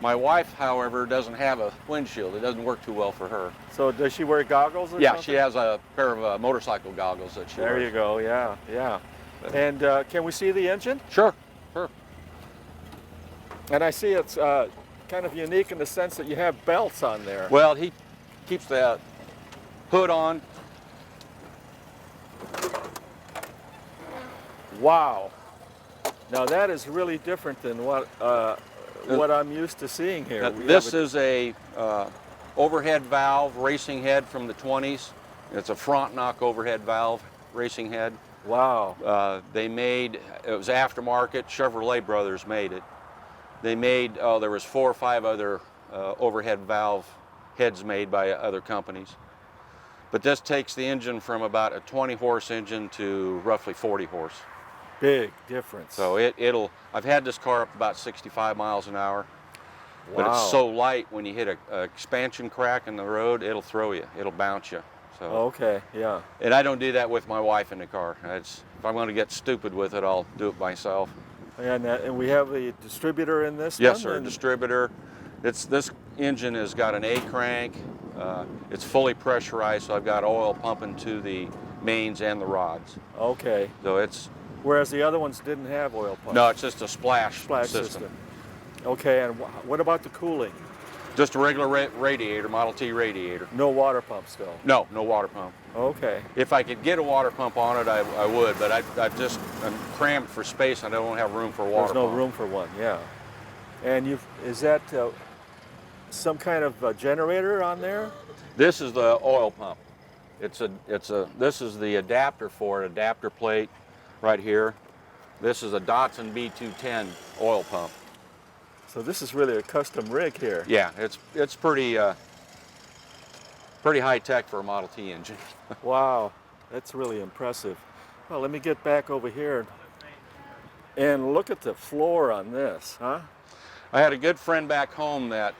My wife, however, doesn't have a windshield. It doesn't work too well for her. So does she wear goggles or Yeah, something? she has a pair of motorcycle goggles that she There wears. you go, yeah, yeah. And can we see the engine? Sure, sure. And I see it's kind of unique in the sense that you have belts on there. Well, he keeps the hood on. Wow. Now that is really different than what I'm used to seeing here. This is a overhead valve racing head from the 20s. It's a Frontenac overhead valve racing head. Wow. They made, it was aftermarket, Chevrolet Brothers made it. They made, there was 4 or 5 other overhead valve heads made by other companies. But this takes the engine from about a 20 horse engine to roughly 40 horse. Big difference. So I've had this car up about 65 miles an hour. But Wow. it's so light when you hit a expansion crack in the road, it'll throw you, it'll bounce you. So, Okay, yeah. and I don't do that with my wife in the car. If I'm going to get stupid with it, I'll do it myself. And we have the distributor in this Yes, one? sir, and- distributor. This engine has got an A crank. It's fully pressurized, so I've got oil pumping to the mains and the rods. Okay. So it's Whereas the other ones didn't have oil pumps. No, it's just a splash system. Okay, and what about the cooling? Just a regular radiator, Model T radiator. No water pump still? No, no water pump. Okay. If I could get a water pump on it, I would, but I'm crammed for space. I don't have room for a water There's no pump. room for one, yeah. And is that some kind of generator on there? This is the oil pump. This is the adapter for it, adapter plate right here. This is a Datsun B210 oil pump. So this is really a custom rig here. Yeah, it's pretty high tech for a Model T engine. Wow, that's really impressive. Well, let me get back over here and look at the floor on this, huh? I had a good friend back home that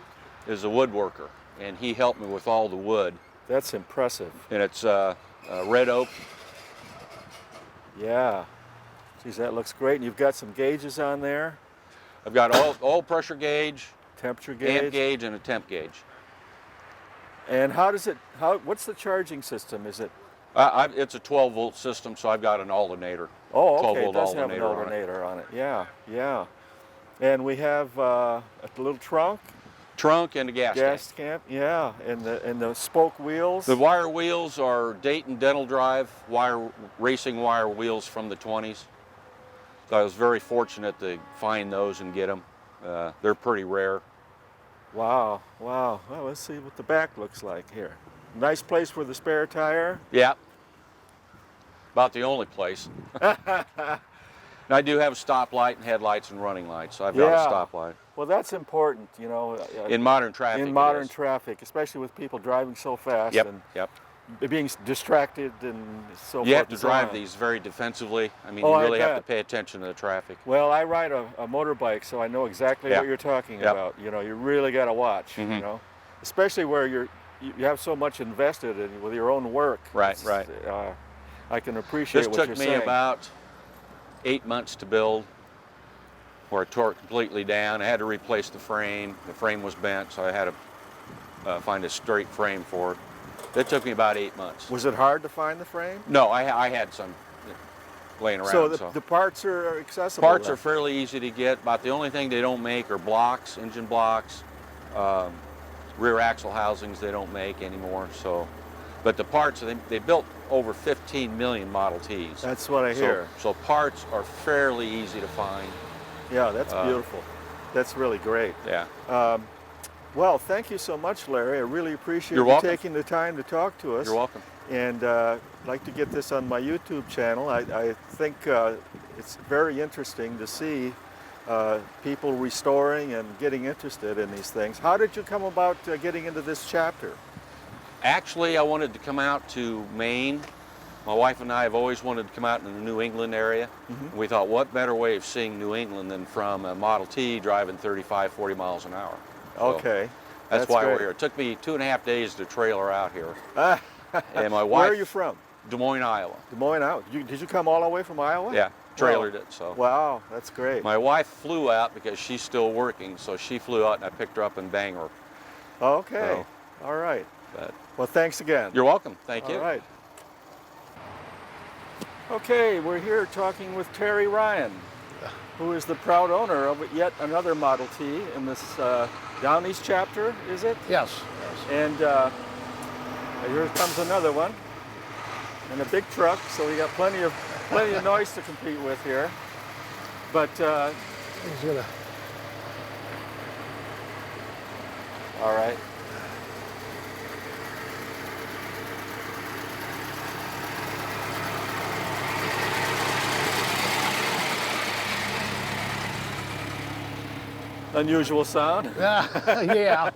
is a woodworker, and he helped me with all the wood. That's impressive. And it's red oak. Yeah. Geez, that looks great. And you've got some gauges on there. I've got oil pressure gauge, Temperature gauge. amp gauge, and a temp gauge. And what's the charging system? Is it? It's a 12-volt system, so I've got an alternator. Oh, okay, 12-volt it does have an alternator on it. alternator on it. Yeah, yeah. And we have a little trunk. Trunk and a gas tank. Gas camp, yeah, and the spoke wheels. The wire wheels are Dayton Dental Drive racing wire wheels from the 20s. So I was very fortunate to find those and get them. They're pretty rare. Wow, wow. Well, let's see what the back looks like here. Nice place for the spare tire. Yeah, about the only place. And I do have a stoplight and headlights and running lights, so I've got a stoplight. Well, that's important, you know. In modern traffic. In modern traffic, especially with people driving so fast and being distracted and so forth. You have to drive these very defensively. I mean, you really have to pay attention to the traffic. Well, I ride a motorbike, so I know exactly what you're talking about. You know, you really got to watch, you know, especially where you have so much invested in with your own work. Right, right. I can appreciate what you're saying. This took me about 8 months to build, where it tore completely down. I had to replace the frame. The frame was bent, so I had to find a straight frame for it. It took me about 8 months. Was it hard to find the frame? No, I had some laying around. So the parts are accessible? Parts are fairly easy to get. About the only thing they don't make are blocks, engine blocks, rear axle housings they don't make anymore. So, but the parts, they built over 15 million Model Ts. That's what I hear. So parts are fairly easy to find. Yeah, that's beautiful. That's really great. Yeah. Well, thank you so much, Larry. I really appreciate You're you welcome. taking the time to talk to us. You're welcome. And I'd like to get this on my YouTube channel. I think it's very interesting to see people restoring and getting interested in these things. How did you come about getting into this chapter? Actually, I wanted to come out to Maine. My wife and I have always wanted to come out in the New England area. We thought, what better way of seeing New England than from a Model T driving 35, 40 miles an hour. So okay. That's why great. we're here. It took me 2.5 days to trailer out here. And my wife, where are you from? Des Moines, Iowa. Des Moines, Iowa. Did you come all the way from Iowa? Yeah, trailered it. So. Wow, that's great. My wife flew out because she's still working, so she flew out and I picked her up in Bangor. Okay. So, all right. Well, thanks again. You're welcome. Thank you. All right. Okay, we're here talking with Terry Ryan, who is the proud owner of yet another Model T in this Down East chapter, is it? Yes. And here comes another one, and a big truck. So we got plenty of noise to compete with here. But He's gonna. all right. Unusual sound. Yeah.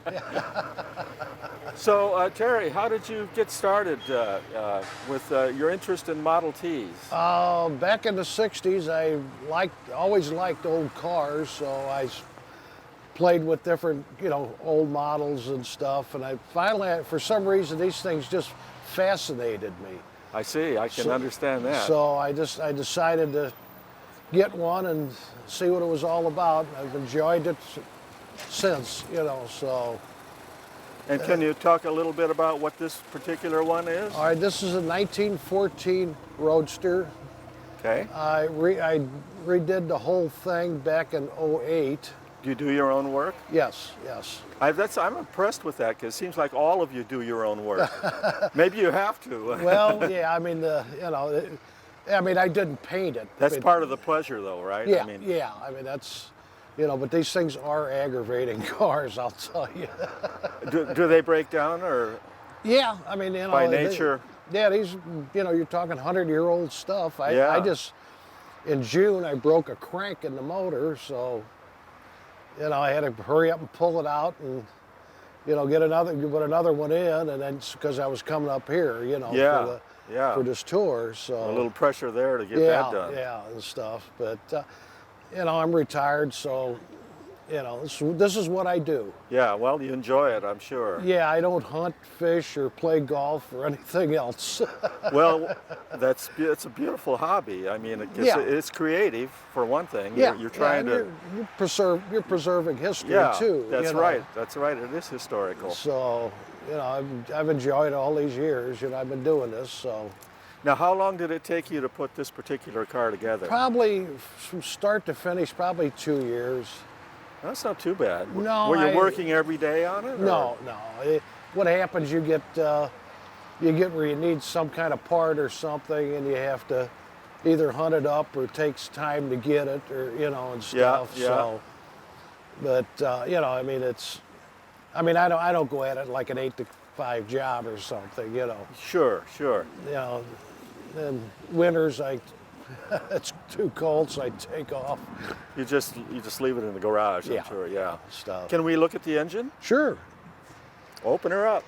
So, Terry, how did you get started with your interest in Model Ts? Back in the 60s, I always liked old cars, so I played with different, old models and stuff. And I finally, for some reason, these things just fascinated me. I see. I can understand that. So I decided to get one and see what it was all about. I've enjoyed it since, so. And can you talk a little bit about what this particular one is? All right, this is a 1914 Roadster. Okay. I redid the whole thing back in '08. Do you do your own work? Yes, yes. I'm impressed with that because it seems like all of you do your own work. Maybe you have to. Well, yeah, I mean, I didn't paint it. That's but- part of the pleasure, though, right? Yeah, I mean, yeah. I mean, that's, but these things are aggravating cars, I'll tell you. do they break down or Yeah, I mean, by nature? Yeah, these, you're talking 100-year-old stuff. Yeah. I just, in June, I broke a crank in the motor, so, I had to hurry up and pull it out and, put another one in, and then because I was coming up here, Yeah. for this tour, so. A little pressure there to get yeah, that done. yeah, and stuff. But, I'm retired, so, this is what I do. Yeah, well, you enjoy it, I'm sure. Yeah, I don't hunt, fish, or play golf or anything else. Well, it's a beautiful hobby. I mean, Yeah. it's creative for one thing. Yeah, You're trying to. you're preserving history Yeah, too. that's right. That's right. It is historical. So, I've enjoyed all these years, I've been doing this. So, Now, how long did it take you to put this particular car together? probably from start to finish, probably 2 years. That's not too bad. No, Were you working every day on it? or- No. What happens? You get where you need some kind of part or something, and you have to either hunt it up or it takes time to get it, or and stuff. yeah. So, but I mean, I don't go at it like an 8 to 5 job or something. Sure. And winters it's too cold, so I take off. You just leave it in the garage. Yeah. I'm sure. Yeah. Stuff. Can we look at the engine? Sure. Open her up.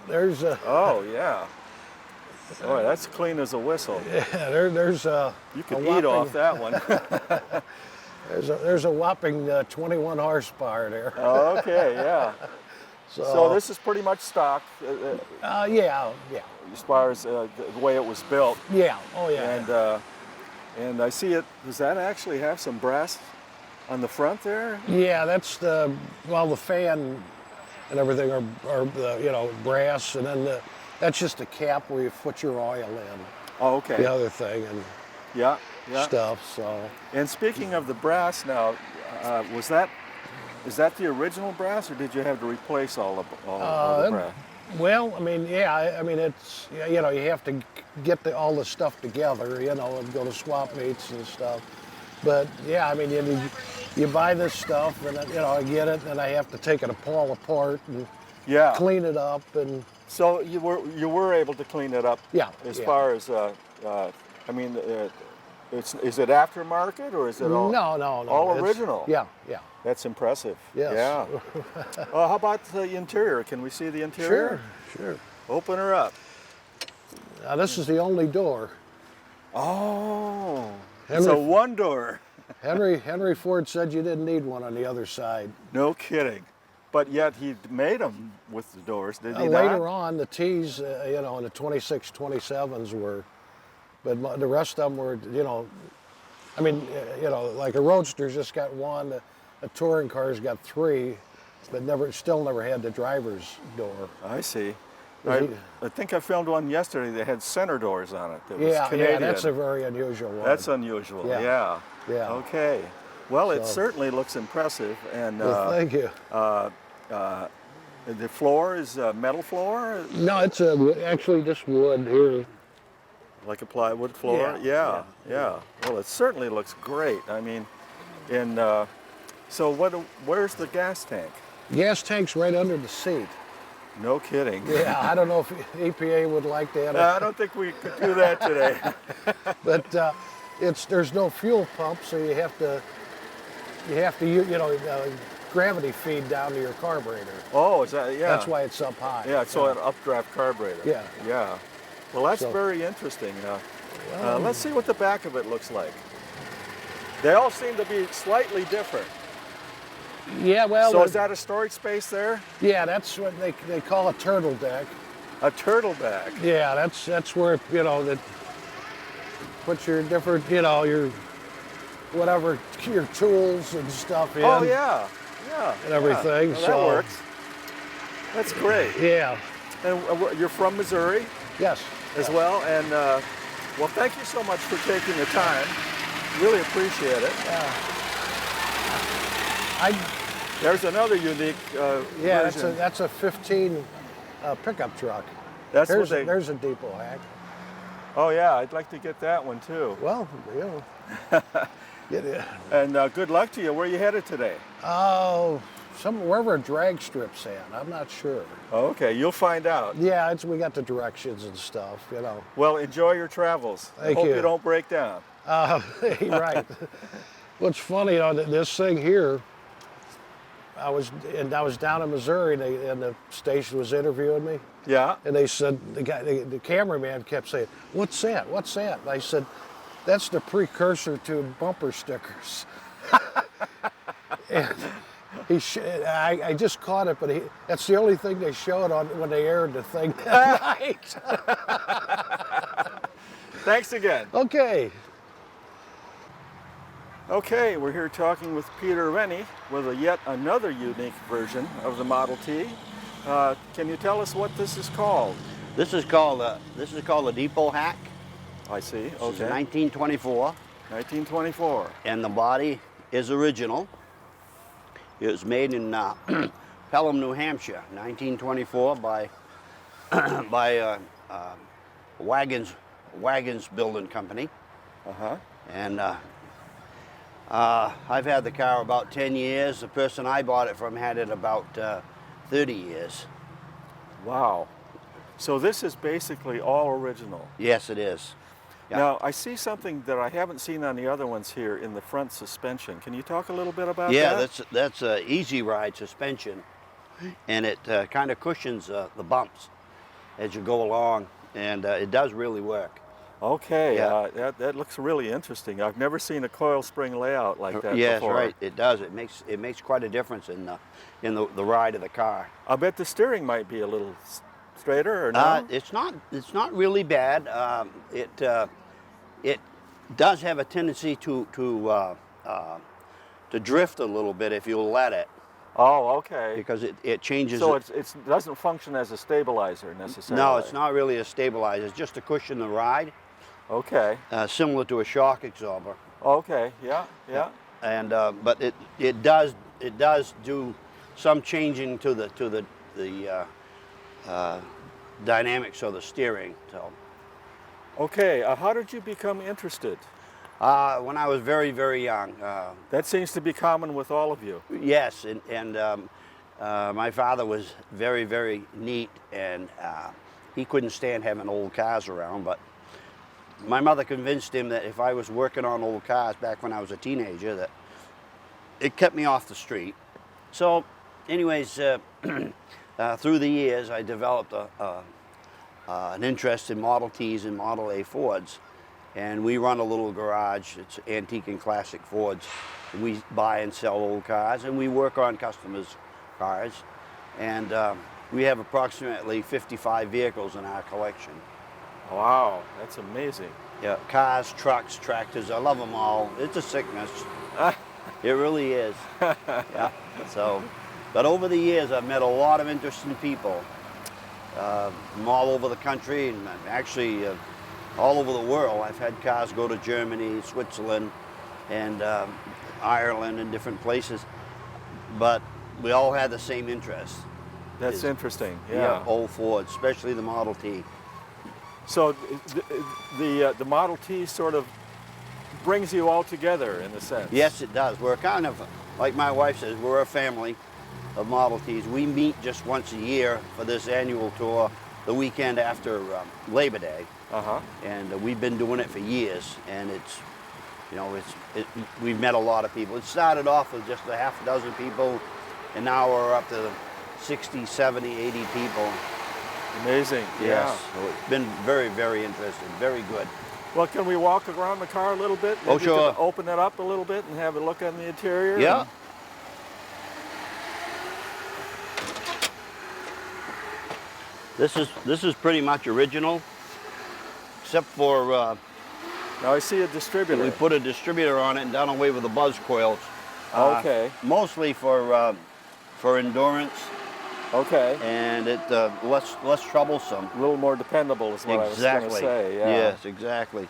There's a Oh yeah. Boy, that's clean as a whistle. there's a You could a eat off whopping- that one. there's a whopping 21 horsepower there. Okay, yeah. So this is pretty much stock Yeah. as far as the way it was built. Yeah. Oh yeah. And I see it. Does that actually have some brass on the front there? Yeah, that's the fan and everything are the brass, and then that's just a cap where you put your oil in. Oh, okay. The other thing and Yeah. stuff. So And speaking of the brass, now, is that the original brass, or did you have to replace all the brass? well, I mean, it's you have to get all the stuff together, and go to swap meets and stuff. But yeah, I mean, you buy this stuff, and I get it, and I have to take it all apart and Yeah. clean it up, and So you were able to clean it up. Yeah, As yeah. far as is it aftermarket or is it all? no, all it's- original? Yeah. That's impressive. Yes. Yeah. How about the interior? Can we see the interior? Sure. Open her up. Now this is the only door. Oh. Henry- So one door. Henry Ford said you didn't need one on the other side. No kidding. But yet he made them with the doors, did he Later not? on, the T's, and the 26, 27s were, but the rest of them were, like a Roadster's just got one, a touring car's got 3, but still never had the driver's door. I see. Was he- I think I filmed one yesterday that had center doors on it. That was Yeah, Canadian. that's a very unusual one. That's unusual. Yeah. Yeah. Okay. Well, it So- certainly looks impressive, and Well, thank you. the floor is a metal floor, No, it's actually just wood here. like a plywood floor. Yeah, Yeah. Well, it certainly looks great. I mean, so where's the gas tank? Gas tank's right under the seat. No kidding. Yeah, I don't know if EPA would like that. I don't think we could do that today. But there's no fuel pump, so you have to gravity feed down to your carburetor. Oh, is that? Yeah. That's why it's up high. Yeah, so an updraft carburetor. Yeah. Yeah. Well, that's So- very interesting. Let's see what the back of it looks like. They all seem to be slightly different. Yeah, well, So is that a storage space there? yeah, that's what they call a turtle deck. A turtle bag. Yeah, that's where that puts your different your whatever your tools and stuff in. Oh yeah, yeah. And everything, Yeah. Well, that so- works. That's great. Yeah. And you're from Missouri Yes. as well. And well, thank you so much for taking the time. Really appreciate it. There's another unique Yeah, version. that's a 15 pickup truck. That's There's, what they. there's a depot hack. Oh yeah, I'd like to get that one too. Well, you know. Yeah. And good luck to you. Where are you headed today? Oh, wherever a drag strip's at. I'm not sure. Okay, you'll find out. Yeah, we got the directions and stuff, you know. Well, enjoy your travels. Thank Hope you. you don't break down. Right. What's funny, you know, this thing here, I was down in Missouri, and the station was interviewing me, Yeah. and they said the cameraman kept saying, "What's that? What's that?" And I said, "That's the precursor to bumper stickers." And I just caught it, but that's the only thing they showed on when they aired the thing that night. Thanks again. Okay. Okay, we're here talking with Peter Rennie with yet another unique version of the Model T. Can you tell us what this is called? This is called a depot hack. I see. This is Okay. 1924, 1924. and the body is original. It was made in Pelham, New Hampshire, 1924 by Wagons Building Company. Uh-huh. And I've had the car about 10 years. The person I bought it from had it about 30 years. Wow. So this is basically all original. Yes, it is. Yeah. Now, I see something that I haven't seen on the other ones here in the front suspension. Can you talk a little bit about Yeah, that? that's a easy ride suspension, and it kind of cushions the bumps as you go along, and it does really work. Okay, Yeah. that looks really interesting. I've never seen a coil spring layout like that Yes, before. right. It does. It makes quite a difference in the ride of the car. I bet the steering might be a little straighter, or no? It's not really bad. It does have a tendency to drift a little bit if you'll let it, Oh, okay. because it changes. So it doesn't function as a stabilizer necessarily. No, it's not really a stabilizer. It's just to cushion the ride, Okay. similar to a shock absorber. Okay. Yeah. Yeah. And but it does do some changing to the dynamics of the steering. So Okay. How did you become interested? when I was very, very young, That seems to be common with all of you. yes, and my father was very, very neat, and he couldn't stand having old cars around, but my mother convinced him that if I was working on old cars back when I was a teenager, that it kept me off the street. So anyways, through the years, I developed an interest in Model Ts and Model A Fords. And we run a little garage. It's antique and classic Fords. And we buy and sell old cars, and we work on customers' cars. And we have approximately 55 vehicles in our collection. Wow, that's amazing. Yeah, cars, trucks, tractors, I love them all. It's a sickness. It really is. Yeah. So, but over the years, I've met a lot of interesting people from all over the country, and actually all over the world. I've had cars go to Germany, Switzerland, and Ireland, and different places. But we all had the same interest. That's interesting. Yeah, Yeah. old Fords, especially the Model T. So the Model T sort of brings you all together in a sense. Yes, it does. We're kind of, like my wife says, we're a family of Model Ts. We meet just once a year for this annual tour, the weekend after Labor Day. Uh-huh. And we've been doing it for years, and it's, you know, we've met a lot of people. It started off with just a half a dozen people, and now we're up to 60, 70, 80 people. Amazing. Yes. Yeah. So it's been very, very interesting, very good. Well, can we walk around the car a little bit? Oh, Maybe you sure. can open it up a little bit and have a look on the interior. Yeah. This is pretty much original, except for Now I see a distributor. we put a distributor on it and done away with the buzz coils. Okay. Mostly for endurance Okay. and it less troublesome. A little more dependable is what I was going to say. Yeah. Yes, exactly.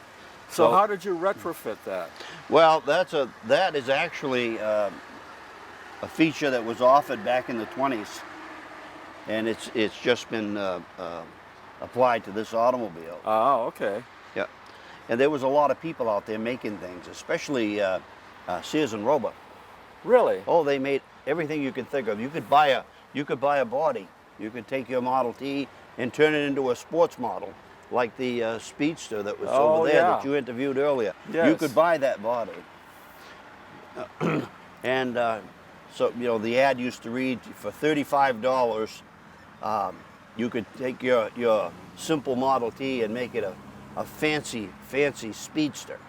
So how did you retrofit that? Well, that is actually a feature that was offered back in the 20s, and it's just been applied to this automobile. Oh, okay. Yeah, and there was a lot of people out there making things, especially Sears and Roebuck. Really? Oh, they made everything you could think of. You could buy a body. You could take your Model T and turn it into a sports model, like the Speedster that was over there that you interviewed earlier. Yes. You could buy that body. And so, you know, the ad used to read, for $35, you could take your simple Model T and make it a fancy Speedster.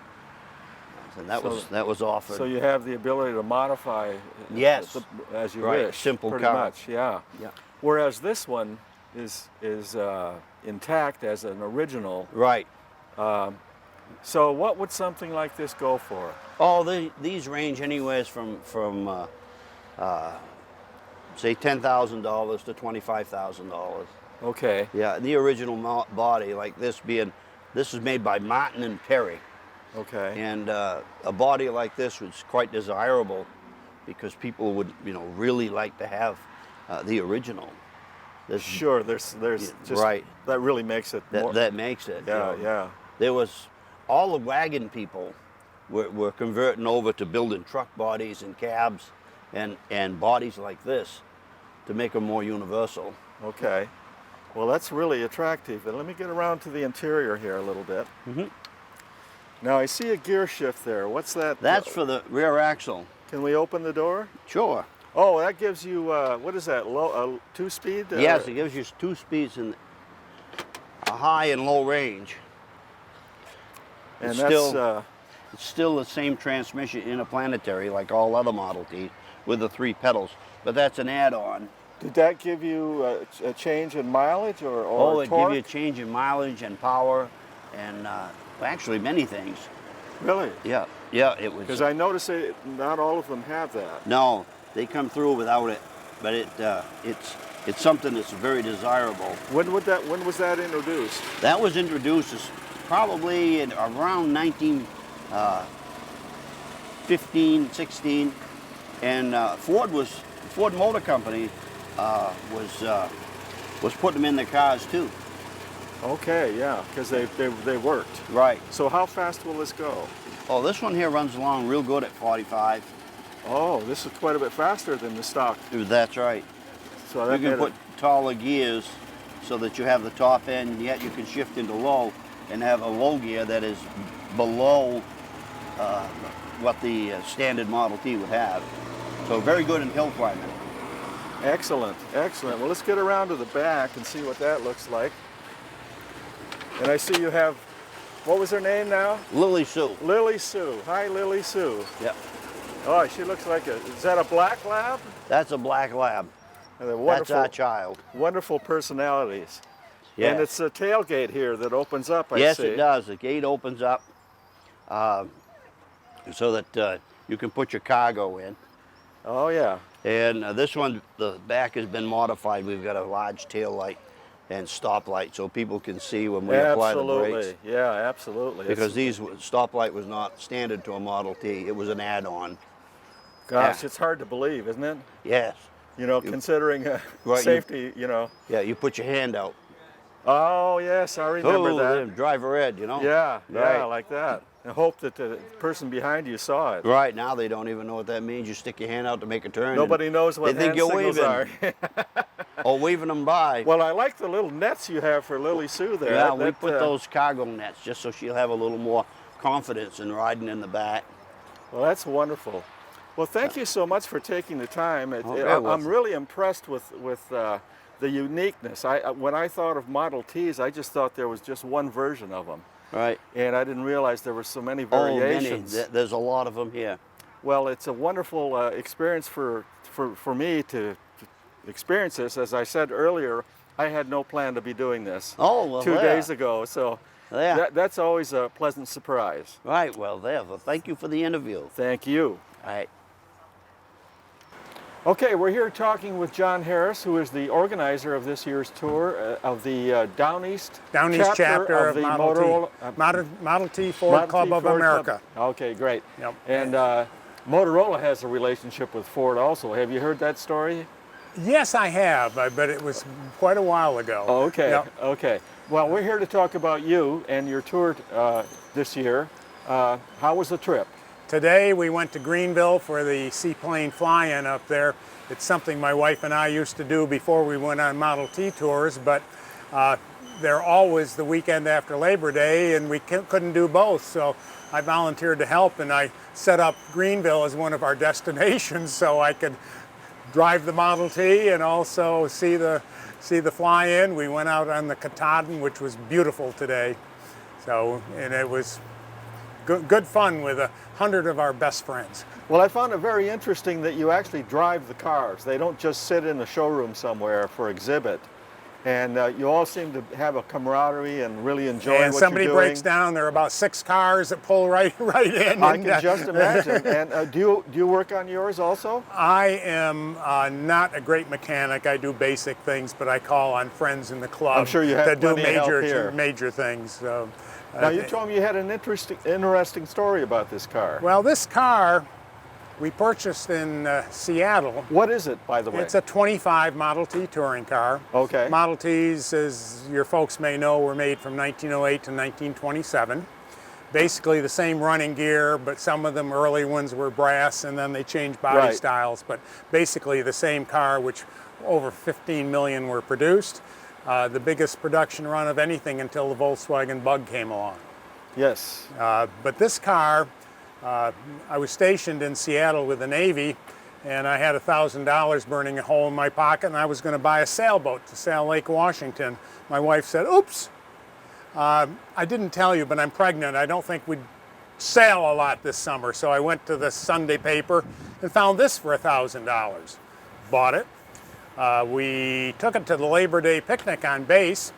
And that was offered. So you have the ability to modify Yes. as you Right, wish. simple pretty car. much, yeah. Yeah. Whereas this one is intact as an original. Right. So what would something like this go for? Oh, these range anywhere from say $10,000 to $25,000. Okay. Yeah, the original body like this is made by Martin and Perry, Okay. and a body like this was quite desirable because people would, you know, really like to have the original. Sure. There's just right. that really makes it more. That makes it. Yeah, you know. yeah. There was all the wagon people were converting over to building truck bodies and cabs and bodies like this to make them more universal. Okay. Well, that's really attractive. And let me get around to the interior here a little bit. Mm-hmm. Now I see a gear shift there. What's that? That's for the rear axle. Can we open the door? Sure. Oh, that gives you what is that? Low, 2-speed? Yes, it gives you 2 speeds in a high and low range. And It's that's It's still the same transmission interplanetary like all other Model T with the 3 pedals, but that's an add-on. did that give you a change in mileage or Oh, it torque? gives you a change in mileage and power, and actually many things. Really? Yeah, yeah, it was. Because I noticed not all of them have that. No, they come through without it, but it's something that's very desirable. When was that introduced? That was introduced as probably in around 1915, 16, and Ford Motor Company was putting them in their cars too. Okay, yeah, because they worked. Right. So how fast will this go? Oh, this one here runs along real good at 45. Oh, this is quite a bit faster than the stock. That's right. So that You can made put taller gears so that you have the top end, yet you can shift into low and have a low gear that is below what the standard Model T would have. So very good in hill climbing. Excellent, excellent. Well, let's get around to the back and see what that looks like. And I see you have, what was her name now? Lily Sue. Lily Sue. Hi, Lily Sue. Yep. Oh, she looks like is that a black lab? That's a black lab. And they're That's our child. Wonderful personalities. Yes. And it's a tailgate here that opens up, I see. Yes, it does. The gate opens up so that you can put your cargo in. Oh, yeah. And this one, the back has been modified. We've got a large tail light and stoplight so people can see when we apply the brakes. Absolutely. Yeah, absolutely. Because stoplight was not standard to a Model T. It was an add-on. Gosh, Yeah. it's hard to believe, isn't it? Yes. You know, considering Right, safety, you know. Yeah, you put your hand out. Oh, yes, I remember that. Driver ed, you know? Yeah, Right. yeah, like that. And hope that the person behind you saw it. Right, now they don't even know what that means. You stick your hand out to make a turn. Nobody knows what they think hand you're signals waving. are. Or waving them by. Well, I like the little nets you have for Lily Sue there. Yeah, we That, put those cargo nets just so she'll have a little more confidence in riding in the back. Well, that's wonderful. Well, thank you so much for taking the time. well, I'm really impressed with the uniqueness. When I thought of Model Ts, I just thought there was just one version of them. Right. And I didn't realize there were so many Oh, variations. many. There's a lot of them here. Well, it's a wonderful experience for me to experience this. As I said earlier, I had no plan to be doing this Oh, well, 2 there. days ago. So Yeah. that's always a pleasant surprise. Right, well, there. Well, thank you for the interview. Thank you. All right. Okay, we're here talking with John Harris, who is the organizer of this year's tour of the Down East chapter of the Model T Ford Club of America. Okay, great. Yep. And Motorola has a relationship with Ford also. Have you heard that story? Yes, I have, but it was quite a while ago. Oh, okay, Yep. okay. Well, we're here to talk about you and your tour this year. How was the trip? Today we went to Greenville for the seaplane fly-in up there. It's something my wife and I used to do before we went on Model T tours, but they're always the weekend after Labor Day, and we couldn't do both. So I volunteered to help, and I set up Greenville as one of our destinations so I could drive the Model T and also see the fly-in. We went out on the Katahdin, which was beautiful today. So, and it was good fun with 100 of our best friends. Well, I found it very interesting that you actually drive the cars. They don't just sit in a showroom somewhere for exhibit. And you all seem to have a camaraderie and really enjoy what you're doing. And somebody breaks down, there are about 6 cars that pull right in. I can just imagine. And do you work on yours also? I am not a great mechanic. I do basic things, but I call on friends in the club I'm sure you have that do plenty of help here. major things. So, now, you told me you had an interesting story about this car. well, this car we purchased in Seattle. What is it, by the way? It's a 25 Model T touring car. Okay. Model Ts, as your folks may know, were made from 1908 to 1927. Basically the same running gear, but some of them early ones were brass, and then they changed body Right. styles. But basically the same car, which over 15 million were produced. The biggest production run of anything until the Volkswagen Bug came along. Yes. But this car, I was stationed in Seattle with the Navy, and I had $1,000 burning a hole in my pocket, and I was going to buy a sailboat to sail Lake Washington. My wife said, oops, I didn't tell you, but I'm pregnant. I don't think we'd sail a lot this summer. So I went to the Sunday paper and found this for $1,000. Bought it. We took it to the Labor Day picnic on base.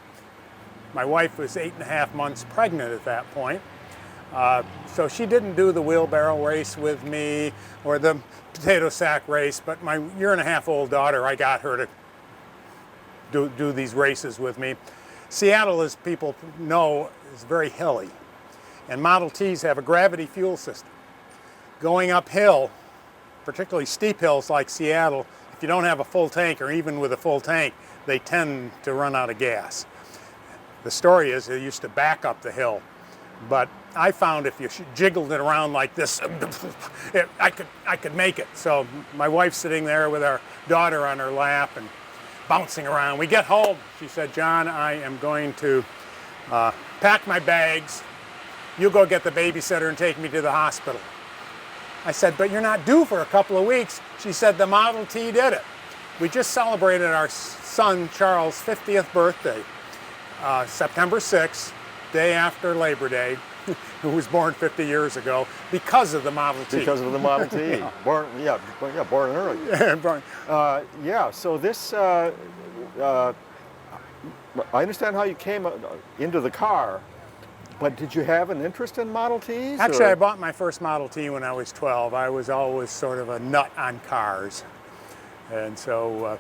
My wife was 8.5 months pregnant at that point. So she didn't do the wheelbarrow race with me or the potato sack race, but my 1.5-year-old daughter, I got her to do these races with me. Seattle, as people know, is very hilly, and Model Ts have a gravity fuel system. Going uphill, particularly steep hills like Seattle, if you don't have a full tank, or even with a full tank, they tend to run out of gas. The story is they used to back up the hill, but I found if you jiggled it around like this, I could make it. So my wife's sitting there with our daughter on her lap and bouncing around. We get home. She said, John, I am going to pack my bags. You go get the babysitter and take me to the hospital. I said, but you're not due for a couple of weeks. She said, the Model T did it. We just celebrated our son Charles' 50th birthday, September 6th, day after Labor Day, who was born 50 years ago, because of the Model T. Because of the Model T. Yeah. Born early. Yeah, so this, I understand how you came into the car, but did you have an interest in Model Ts? Actually, or? I bought my first Model T when I was 12. I was always sort of a nut on cars. And so...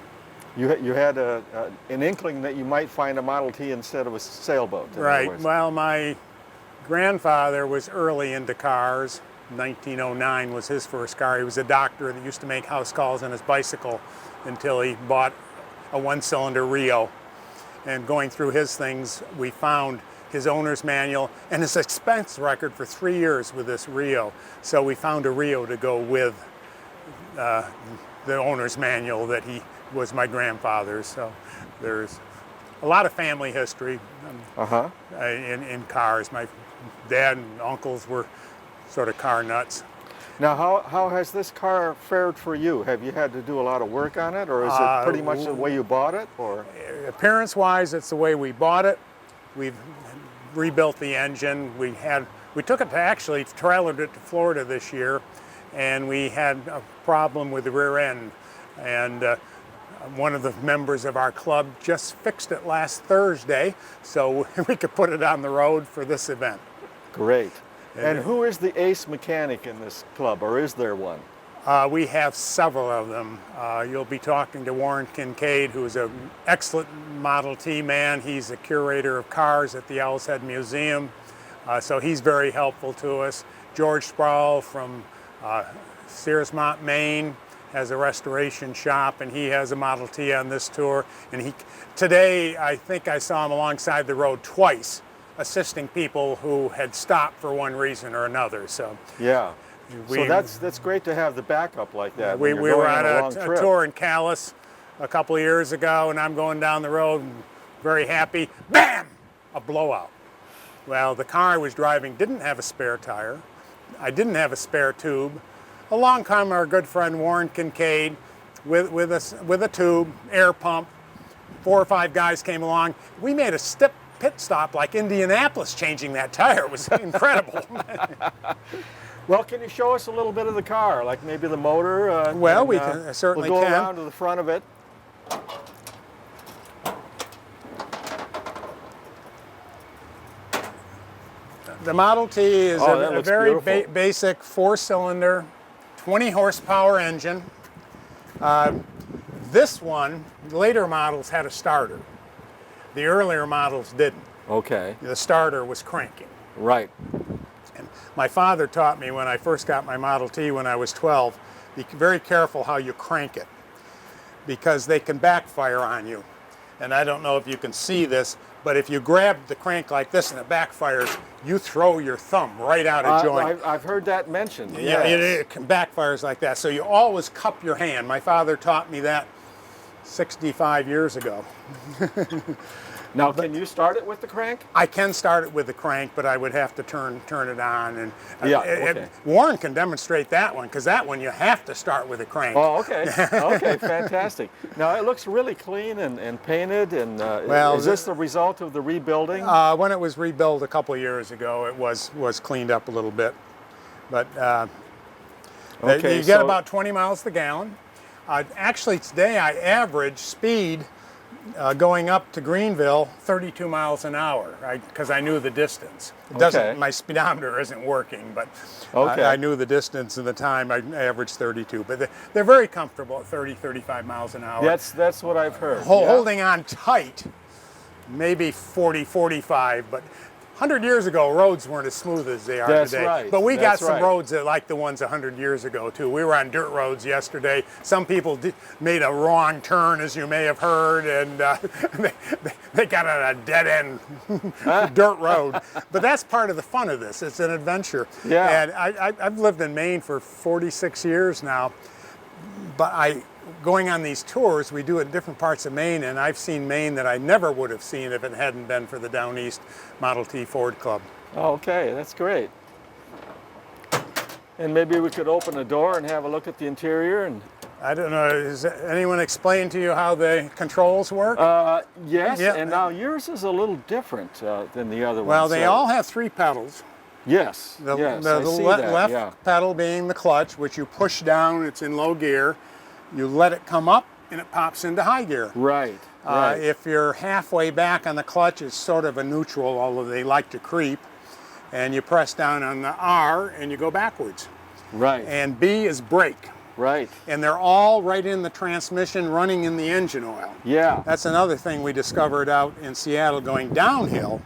You had an inkling that you might find a Model T instead of a sailboat. Right. Well, my grandfather was early into cars. 1909 was his first car. He was a doctor that used to make house calls on his bicycle until he bought a one-cylinder Rio. And going through his things, we found his owner's manual and his expense record for 3 years with this Rio. So we found a Rio to go with the owner's manual that he was my grandfather's. So there's a lot of family history in cars. My dad and uncles were sort of car nuts. Now, how has this car fared for you? Have you had to do a lot of work on it, or is it pretty much the way you bought it? Or appearance-wise, it's the way we bought it. We've rebuilt the engine. We took it to actually trailered it to Florida this year, and we had a problem with the rear end. And one of the members of our club just fixed it last Thursday, so we could put it on the road for this event. Great. And who is the ace mechanic in this club, or is there one? We have several of them. You'll be talking to Warren Kincaid, who's an excellent Model T man. He's the curator of cars at the Owl's Head Museum, so he's very helpful to us. George Sproul from Searsmont, Maine, has a restoration shop, and he has a Model T on this tour. And today, I think I saw him alongside the road twice, assisting people who had stopped for one reason or another. So Yeah. So that's great to have the backup like that. We when you're were going on long a trip. tour in Calais a couple of years ago, and I'm going down the road, and very happy. Bam! A blowout. Well, the car I was driving didn't have a spare tire. I didn't have a spare tube. Along came our good friend Warren Kincaid with a tube, air pump. 4 or 5 guys came along. We made a pit stop like Indianapolis changing that tire. It was incredible. Well, can you show us a little bit of the car, like maybe the motor? Well, we can, certainly we'll go can. around to the front of it. The Model T is that a looks very beautiful. basic 4-cylinder, 20 horsepower engine. This one, later models had a starter. The earlier models didn't. Okay. The starter was cranking. Right. And my father taught me when I first got my Model T when I was 12, be very careful how you crank it, because they can backfire on you. And I don't know if you can see this, but if you grab the crank like this and it backfires, you throw your thumb right out of joint. I've heard that mentioned. Yeah, Yes. it backfires like that. So you always cup your hand. My father taught me that 65 years ago. Now, can you start it with the crank? I can start it with the crank, but I would have to turn it on. And okay. Warren can demonstrate that one, because that one you have to start with a crank. Oh, okay. Okay, fantastic. Now, it looks really clean and painted, and Well, is this the result of the rebuilding? When it was rebuilt a couple of years ago, it was cleaned up a little bit. But Okay, you get so- about 20 miles to the gallon. Actually, today I average speed going up to Greenville 32 miles an hour, because I knew the distance. It doesn't. Okay. My speedometer isn't working, but Okay. I knew the distance and the time. I averaged 32, but they're very comfortable at 30, 35 miles an hour. That's what I've heard. Yeah. Holding on tight, maybe 40, 45, but 100 years ago, roads weren't as smooth as they are That's today. right. But we got That's some right. roads that like the ones 100 years ago, too. We were on dirt roads yesterday. Some people made a wrong turn, as you may have heard, and they got on a dead-end dirt road. But that's part of the fun of this. It's an adventure. Yeah. And I've lived in Maine for 46 years now, but going on these tours, we do it in different parts of Maine, and I've seen Maine that I never would have seen if it hadn't been for the Down East Model T Ford Club. Okay, that's great. And maybe we could open the door and have a look at the interior. And I don't know, has anyone explained to you how the controls work? yes, Yeah. and now yours is a little different than the other ones. Well, they all have 3 pedals. Yes, The, yes, the I see le- that, left yeah. pedal being the clutch, which you push down, it's in low gear. You let it come up, and it pops into high gear. Right, right. If you're halfway back on the clutch, it's sort of a neutral, although they like to creep. And you press down on the R, and you go backwards. Right, And B is brake. right. And they're all right in the transmission, running in the engine oil. Yeah, That's another thing we discovered out in Seattle going downhill.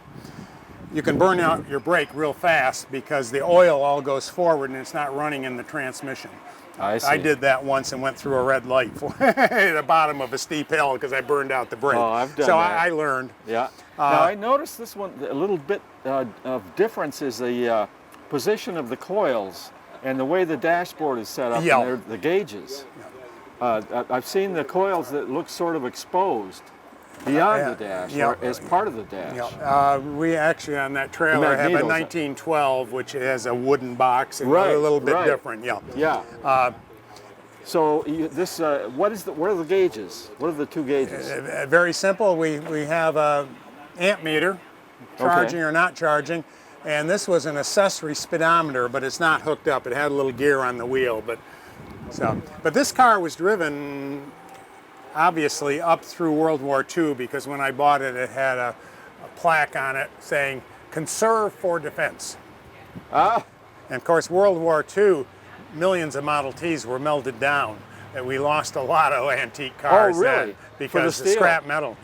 You can burn out your brake real fast because the oil all goes forward and it's not running in the transmission. I see. I did that once and went through a red light at the bottom of a steep hill because I burned out the brake. Oh, I've done so that. I learned. Yeah. Now I noticed this one, a little bit of difference is the position of the coils and the way the dashboard is set up, Yeah. and the gauges. I've seen the coils that look sort of exposed beyond the dash, yeah. or as part of the dash. We actually on that trailer have a magnetos. 1912, which has a wooden box and Right, a little bit right. different. Yeah. Yeah. So this, what are the gauges? What are the 2 gauges? Very simple. We have a amp meter, charging or not charging, and this was an accessory speedometer, but it's not hooked up. It had a little gear on the wheel, but this car was driven obviously up through World War II, because when I bought it, it had a plaque on it saying "Conserve for Defense." Ah, And of course, World War II, millions of Model Ts were melted down. That we lost a lot of antique cars really? then For because the of steel? scrap metal,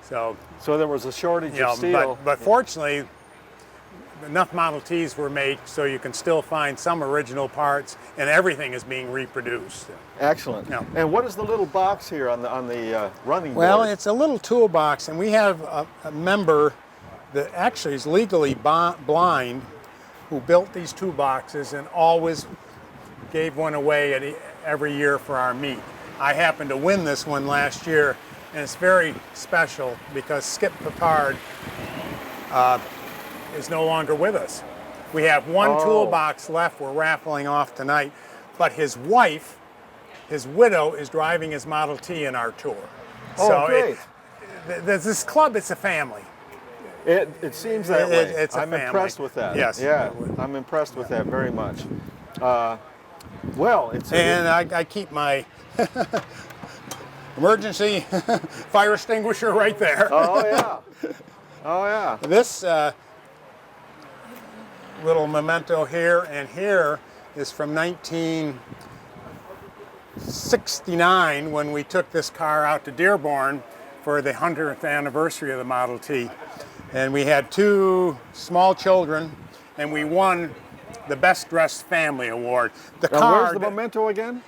So there was a shortage you know, of steel. but fortunately, enough Model Ts were made so you can still find some original parts, and everything is being reproduced. Excellent. Yeah. And what is the little box here on the running Well, board? it's a little toolbox, and we have a member that actually is legally blind who built these toolboxes and always gave one away every year for our meet. I happened to win this one last year, and it's very special because Skip Picard is no longer with us. We have one toolbox left we're raffling off tonight, but his wife, his widow, is driving his Model T in our tour. Oh, great. This club, it's a family. It seems that way. It's a I'm family. impressed with that. Yes. Yeah, I'm impressed with that very much. Well, it's... And I keep my emergency fire extinguisher right there. Oh, yeah. Oh, yeah. This little memento here and here is from 1969 when we took this car out to Dearborn for the 100th anniversary of the Model T. And we had two small children, and we won the Best Dressed Family Award. Where's the memento again?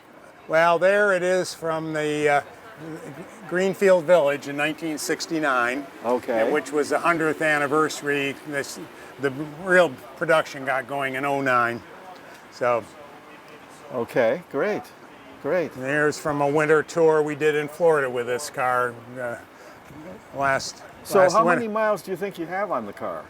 Well, there it is from the Greenfield Village in 1969, which was the 100th anniversary. The real production got going in '09. So. Okay, great, great. And there's from a winter tour we did in Florida with this car last how winter. many miles do you think you have on the car?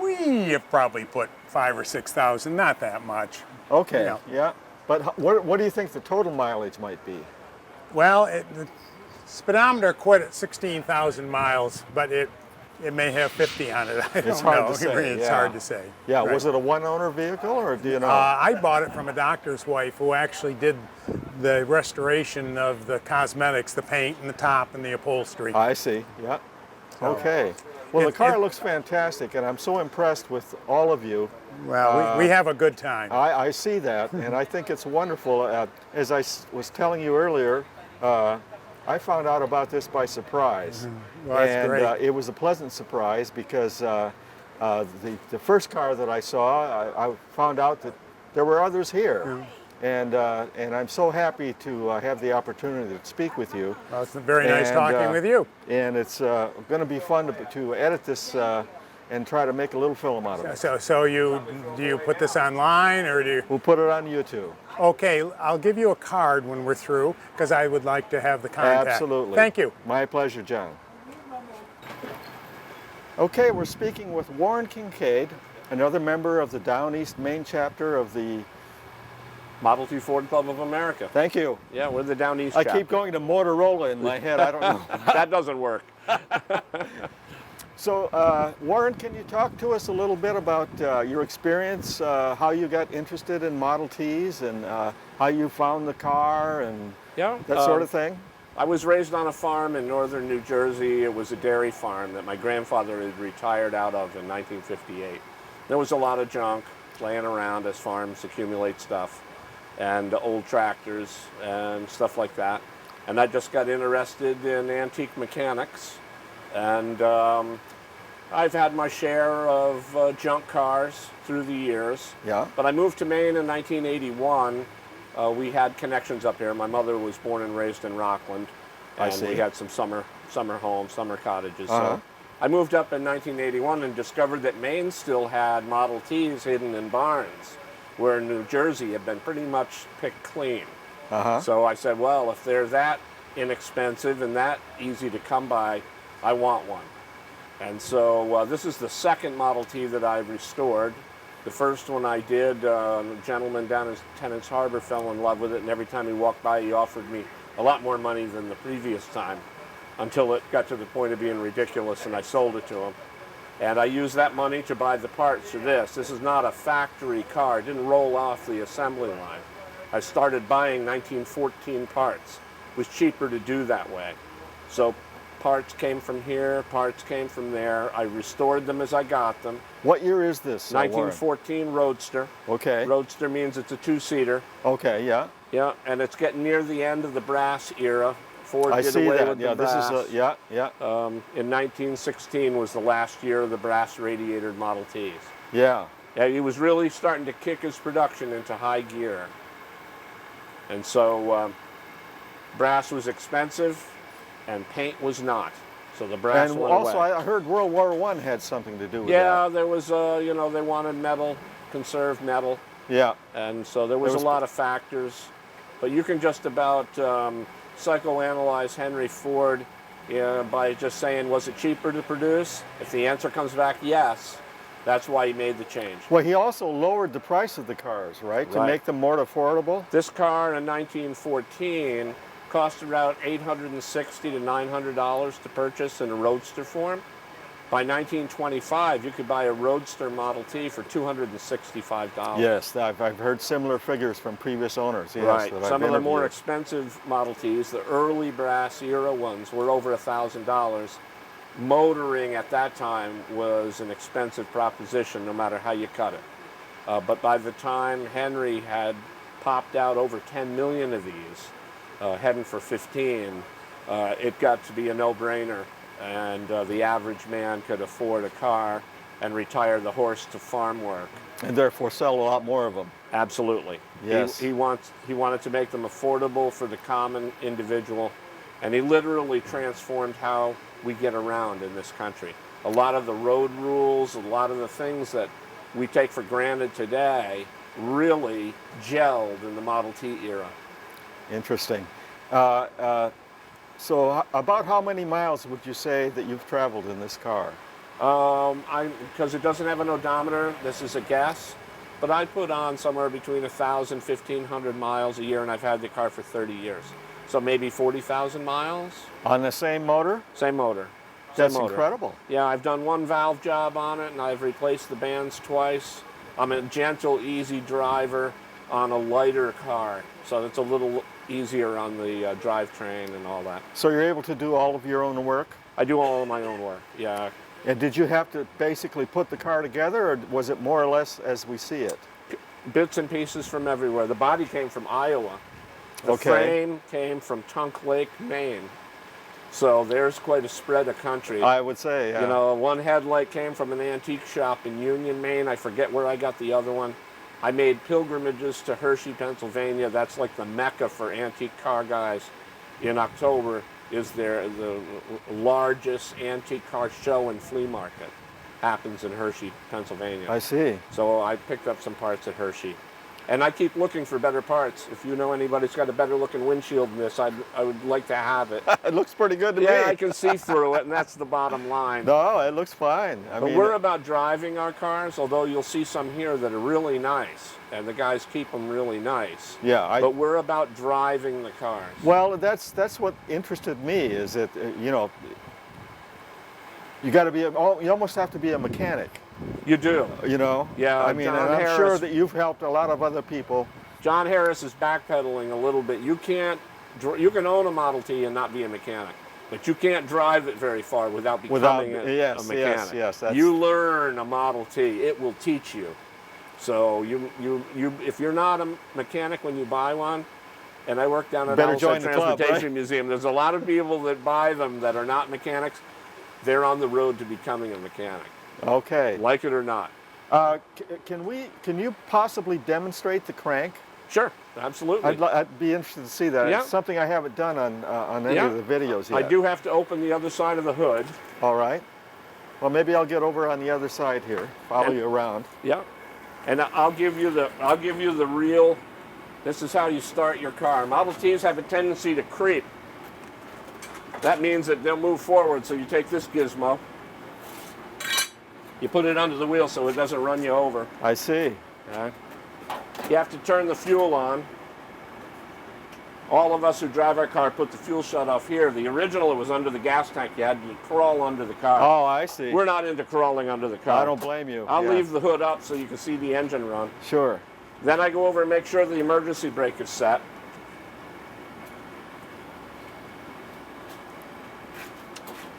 We have probably put 5,000 or 6,000, not that much. Okay, yeah. But what do you think the total mileage might be? Well, the speedometer quit at 16,000 miles, but it may have 50 on it. I don't know. It's hard to say. It's hard to say. Yeah, Right. was it a one-owner vehicle, or do you know? I bought it from a doctor's wife who actually did the restoration of the cosmetics, the paint and the top and the upholstery. I see, yeah. Okay. Well, the car looks fantastic, and I'm so impressed with all of you. Well, we have a good time. I see that, and I think it's wonderful. As I was telling you earlier, I found out about this by surprise. Well, that's and great. It was a pleasant surprise because the first car that I saw, I found out that there were others here. And I'm so happy to have the opportunity to speak with you. Well, it's very nice talking with you. And it's going to be fun to edit this and try to make a little film out of it. So do you put this online, or do you? We'll put it on YouTube. Okay, I'll give you a card when we're through because I would like to have the contact. Absolutely. Thank you. My pleasure, John. Okay, we're speaking with Warren Kincaid, another member of the Down East Maine chapter of the Model T Ford Club of America. Thank you. Yeah, we're the Down East I chapter. keep going to Motorola in my head. I don't know. That doesn't work. So, Warren, can you talk to us a little bit about your experience, how you got interested in Model Ts, and how you found the car, and that sort of thing? I was raised on a farm in northern New Jersey. It was a dairy farm that my grandfather had retired out of in 1958. There was a lot of junk laying around as farms accumulate stuff, and old tractors and stuff like that. And I just got interested in antique mechanics. And I've had my share of junk cars through the years. Yeah. But I moved to Maine in 1981. We had connections up here. My mother was born and raised in Rockland. And I see. we had some summer homes, summer cottages. So I moved up in 1981 and discovered that Maine still had Model Ts hidden in barns, where New Jersey had been pretty much picked clean. So I said, well, if they're that inexpensive and that easy to come by, I want one. And so this is the second Model T that I've restored. The first one I did, a gentleman down in Tennant's Harbor fell in love with it, and every time he walked by, he offered me a lot more money than the previous time, until it got to the point of being ridiculous, and I sold it to him. And I used that money to buy the parts for this. This is not a factory car. It didn't roll off the assembly line. I started buying 1914 parts. It was cheaper to do that way. So parts came from here, parts came from there. I restored them as I got them. What year is this? Warren? 1914 Roadster. Okay. Roadster means it's a two-seater. Okay, yeah. Yeah, and it's getting near the end of the brass era. Ford I did see away that. with Yeah, the brass. this is yeah, yeah. In 1916 was the last year of the brass radiatored Model Ts. Yeah. Yeah, he was really starting to kick his production into high gear. And so brass was expensive and paint was not. So the brass And went also, away. I heard World War I had something to do with Yeah, that. there was, you know, they wanted metal, conserved metal. Yeah. And so there was was- a lot of factors. But you can just about psychoanalyze Henry Ford by just saying, was it cheaper to produce? If the answer comes back yes, that's why he made the change. Well, he also lowered the price of the cars, right? To Right. make them more affordable? This car in 1914 cost around $860 to $900 to purchase in a Roadster form. By 1925, you could buy a Roadster Model T for $265. Yes, I've heard similar figures from previous owners. Yes, Right. that I've Some of the more interviewed. expensive Model Ts, the early brass era ones, were over $1,000. Motoring at that time was an expensive proposition, no matter how you cut it. But by the time Henry had popped out over 10 million of these, heading for 15, it got to be a no-brainer. And the average man could afford a car and retire the horse to farm work. And therefore sell a lot more of them. Absolutely. Yes. He wanted to make them affordable for the common individual, and he literally transformed how we get around in this country. A lot of the road rules, a lot of the things that we take for granted today really gelled in the Model T era. Interesting. So about how many miles would you say that you've traveled in this car? Because it doesn't have an odometer, this is a guess, but I put on somewhere between 1,000, 1,500 miles a year, and I've had the car for 30 years. So maybe 40,000 miles. On the same motor? Same motor. That's Same motor. incredible. Yeah, I've done one valve job on it, and I've replaced the bands twice. I'm a gentle, easy driver on a lighter car, so it's a little easier on the drivetrain and all that. So you're able to do all of your own work? I do all of my own work, yeah. And did you have to basically put the car together, or was it more or less as we see it? Bits and pieces from everywhere. The body came from Iowa. The Okay. frame came from Tunk Lake, Maine. So there's quite a spread of country. I would say, yeah. You know, one headlight came from an antique shop in Union, Maine. I forget where I got the other one. I made pilgrimages to Hershey, Pennsylvania. That's like the mecca for antique car guys. In October is the largest antique car show and flea market. Happens in Hershey, Pennsylvania. I see. So I picked up some parts at Hershey. And I keep looking for better parts. If you know anybody who's got a better looking windshield than this, I would like to have it. It looks pretty good to me. Yeah, I can see through it, and that's the bottom line. No, it looks fine. I But mean, we're about driving our cars, although you'll see some here that are really nice, and the guys keep them really nice. yeah. But we're about driving the cars. Well, that's what interested me. Is that you know, you got to be. You almost have to be a mechanic. You do. You know. Yeah, I mean, John and I'm Harris- sure that you've helped a lot of other people. John Harris is backpedaling a little bit. You can own a Model T and not be a mechanic, but you can't drive it very far without becoming a yes, mechanic. yes, that's, You learn a Model T, it will teach you. So if you're not a mechanic when you buy one, and I work down at Better Alsed join the club, Transportation right? Museum, there's a lot of people that buy them that are not mechanics. They're on the road to becoming a mechanic, okay. like it or not. Can you possibly demonstrate the crank? Sure, absolutely. I'd be interested to see that. Yeah. It's something I haven't done on any Yeah. of the videos yet. I do have to open the other side of the hood. All right. Well, maybe I'll get over on the other side here. Follow you around. Yeah, and I'll give you the real. This is how you start your car. Model Ts have a tendency to creep. That means that they'll move forward. So you take this gizmo, you put it under the wheel so it doesn't run you over. I see. Okay. You have to turn the fuel on. All of us who drive our car put the fuel shut off here. The original, it was under the gas tank. You had to crawl under the car. Oh, I see. We're not into crawling under the car. I don't blame you. I'll Yeah. leave the hood up so you can see the engine run. Sure. Then I go over and make sure the emergency brake is set.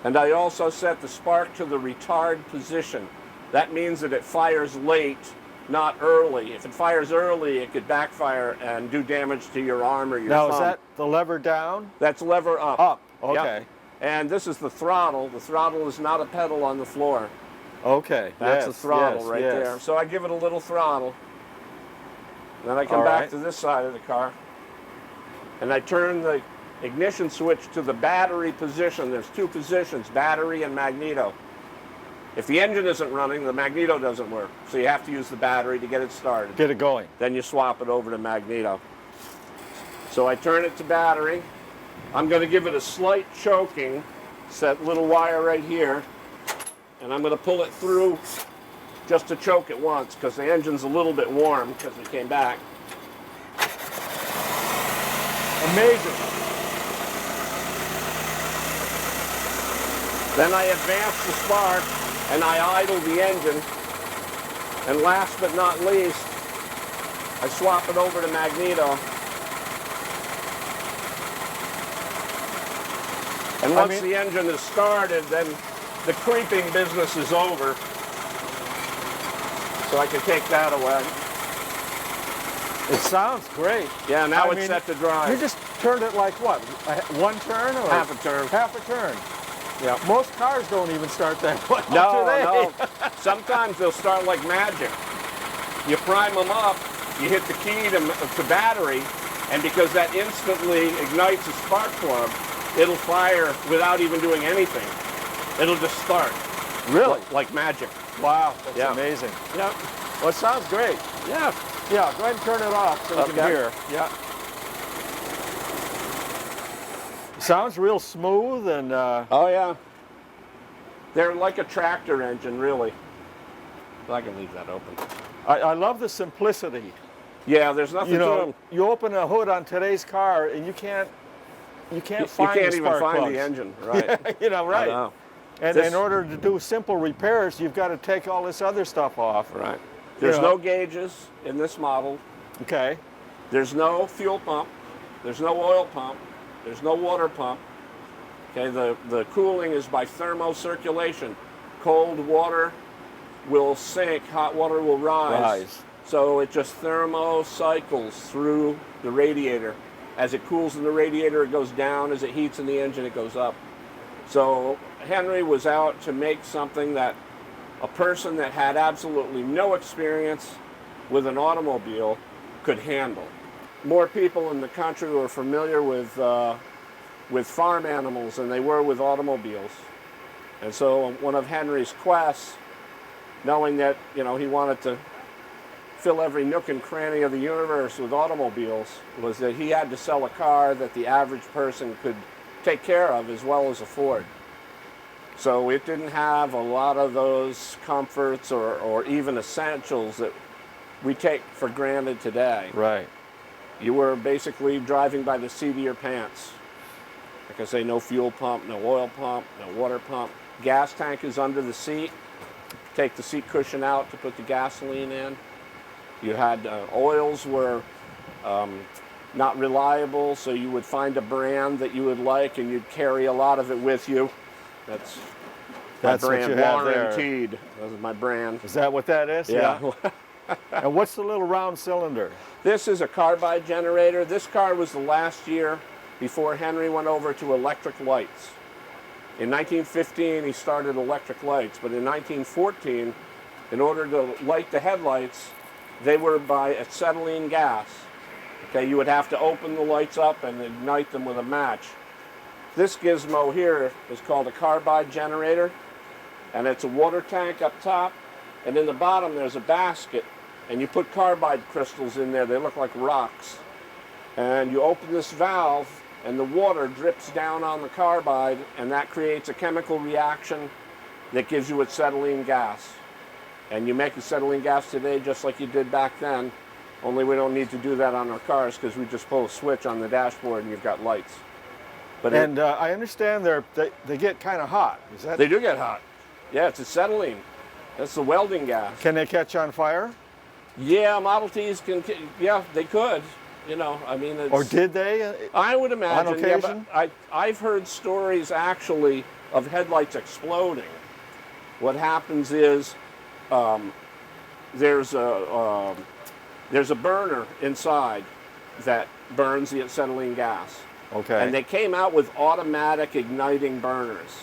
And I also set the spark to the retard position. That means that it fires late, not early. If it fires early, it could backfire and do damage to your arm or your Now, thumb. is that the lever down? That's lever up. Up, Yep. okay. And this is the throttle. The throttle is not a pedal on the floor. Okay, That's yes, the throttle yes, right yes. there. So I give it a little throttle. Then I come All back right. to this side of the car. And I turn the ignition switch to the battery position. There's two positions, battery and magneto. If the engine isn't running, the magneto doesn't work. So you have to use the battery to get it started. Get it going. Then you swap it over to magneto. So I turn it to battery. I'm going to give it a slight choking. It's that little wire right here. And I'm going to pull it through just to choke it once because the engine's a little bit warm because we came back. Amazing. Then I advance the spark and I idle the engine. And last but not least, I swap it over to magneto. And once the engine is started, then the creeping business is over. So I can take that away. It sounds great. Yeah, now I it's mean, set to drive. You just turned it like what? One turn or Half a turn. Half a turn. Yeah. Most cars don't even start that well, do No, they? no. Sometimes they'll start like magic. You prime them up, you hit the key to battery, and because that instantly ignites a spark plug, it'll fire without even doing anything. It'll just start. Really? Like magic. Wow, that's Yeah. amazing. Yeah. Well, it sounds great. Yeah. Yeah, go ahead and turn it off so we can Okay. hear. Yeah. Sounds real smooth and Oh yeah. They're like a tractor engine, really. I can leave that open. I love the simplicity. Yeah, there's nothing You to know, them. you open a hood on today's car and you can't You find can't the even spark find plugs. the engine, right? You know, right. I know. And This- in order to do simple repairs, you've got to take all this other stuff off. Right. There's Yeah. no gauges in this model. Okay. There's no fuel pump. There's no oil pump. There's no water pump. Okay, the cooling is by thermocirculation. Cold water will sink, hot water will rise. So it just thermocycles through the radiator. As it cools in the radiator, it goes down. As it heats in the engine, it goes up. So Henry was out to make something that a person that had absolutely no experience with an automobile could handle. More people in the country were familiar with farm animals than they were with automobiles. And so one of Henry's quests, knowing that, you know, he wanted to fill every nook and cranny of the universe with automobiles, was that he had to sell a car that the average person could take care of as well as afford. So it didn't have a lot of those comforts or even essentials that we take for granted today. Right. You were basically driving by the seat of your pants. Like I say, no fuel pump, no oil pump, no water pump. Gas tank is under the seat. Take the seat cushion out to put the gasoline in. You had oils were not reliable, so you would find a brand that you would like and you'd carry a lot of it with you. That's my That's what brand, you have there. Warranted. That was my brand. Is that what that is? Yeah. And what's the little round cylinder? This is a carbide generator. This car was the last year before Henry went over to electric lights. In 1915, he started electric lights, but in 1914, in order to light the headlights, they were by acetylene gas. Okay, you would have to open the lights up and ignite them with a match. This gizmo here is called a carbide generator, and it's a water tank up top, and in the bottom there's a basket, and you put carbide crystals in there. They look like rocks. And you open this valve, and the water drips down on the carbide, and that creates a chemical reaction that gives you acetylene gas. And you make acetylene gas today just like you did back then, only we don't need to do that on our cars because we just pull a switch on the dashboard and you've got lights. But I understand they get kind of hot. Is that? they do get hot. Yeah, it's acetylene. That's the welding gas. Can they catch on fire? Yeah, Model Ts can, yeah, they could. You know, I mean, it's, Or did they? I would imagine. On Yeah, occasion? but I've heard stories actually of headlights exploding. What happens is there's a burner inside that burns the acetylene gas. Okay. And they came out with automatic igniting burners.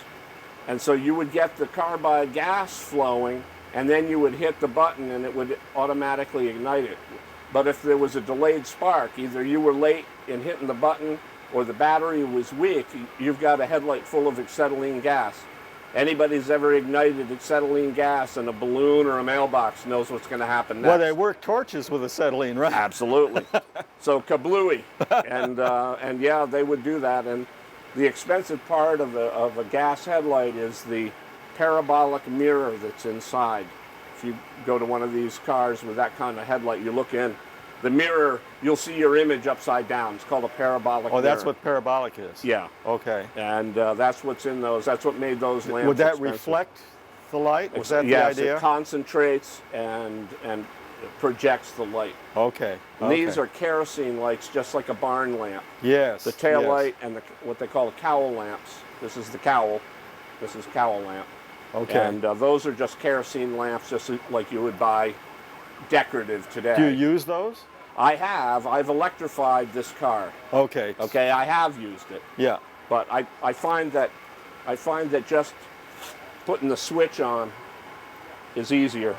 And so you would get the carbide gas flowing, and then you would hit the button and it would automatically ignite it. But if there was a delayed spark, either you were late in hitting the button or the battery was weak, you've got a headlight full of acetylene gas. Anybody who's ever ignited acetylene gas in a balloon or a mailbox knows what's going to happen next. Well, they work torches with acetylene, right? Absolutely. So kablooey. And yeah, they would do that. And the expensive part of a gas headlight is the parabolic mirror that's inside. If you go to one of these cars with that kind of headlight, you look in, the mirror, you'll see your image upside down. It's called a parabolic mirror. Oh, that's what parabolic is? Yeah. Okay. And that's what's in those. That's what made those lamps Would that expensive. reflect the light? Was that Yes, the idea? it concentrates and projects the light. Okay. And okay. these are kerosene lights, just like a barn lamp. Yes. The tail yes. light and what they call the cowl lamps. This is the cowl. This is cowl lamp. Okay. And those are just kerosene lamps, just like you would buy decorative today. Do you use those? I have. I've electrified this car. Okay. Okay, I have used it. Yeah. But I find that just putting the switch on is easier.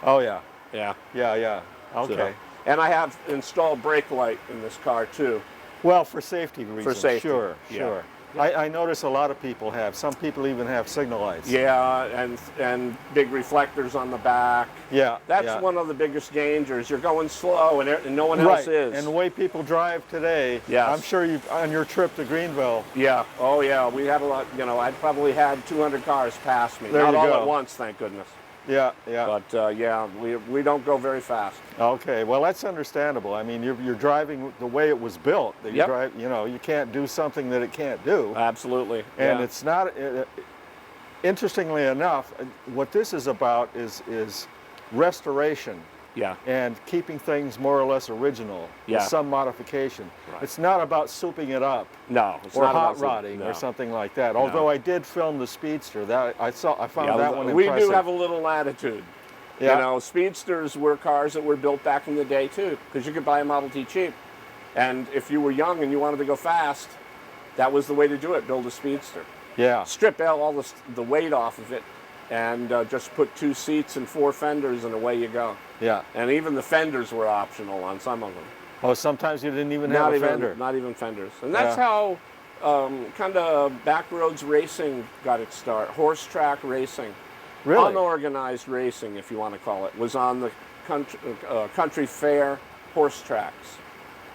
Oh yeah. Yeah. Yeah. Yeah. Okay. So, and I have installed brake light in this car too. Well, for safety reasons. safety, Sure. yeah. Sure. I notice a lot of people have. Some people even have signal lights. Yeah, and big reflectors on the back. Yeah. That's yeah. one of the biggest dangers. You're going slow, and no one else Right. is. And the way people drive today, Yes. I'm sure you on your trip to Greenville. Yeah. Oh, yeah. We had a lot. You know, I probably had 200 cars pass me. There Not you all go. at once, thank goodness. Yeah. Yeah. But yeah, we don't go very fast. Okay, well that's understandable. I mean, you're driving the way it was built. That you Yep. drive, you know, you can't do something that it can't do. Absolutely. And yeah. it's not. Interestingly enough, what this is about is restoration Yeah. and keeping things more or less original Yeah. with some modification. Right. It's not about souping it up No. It's or not hot about rodding no. or something like that. Although I did film the Speedster, that I found Yeah, that one we impressive. do have a little latitude. Yeah. You know, Speedsters were cars that were built back in the day too, because you could buy a Model T cheap. And if you were young and you wanted to go fast, that was the way to do it, build a Speedster. Yeah. Strip out all the weight off of it and just put 2 seats and 4 fenders and away you go. Yeah. And even the fenders were optional on some of them. Oh, sometimes you didn't even have a fender. Not even fenders. And that's Yeah. how kind of backroads racing got its start. Horse track racing. Really? Unorganized racing, if you want to call it, was on the country fair horse tracks.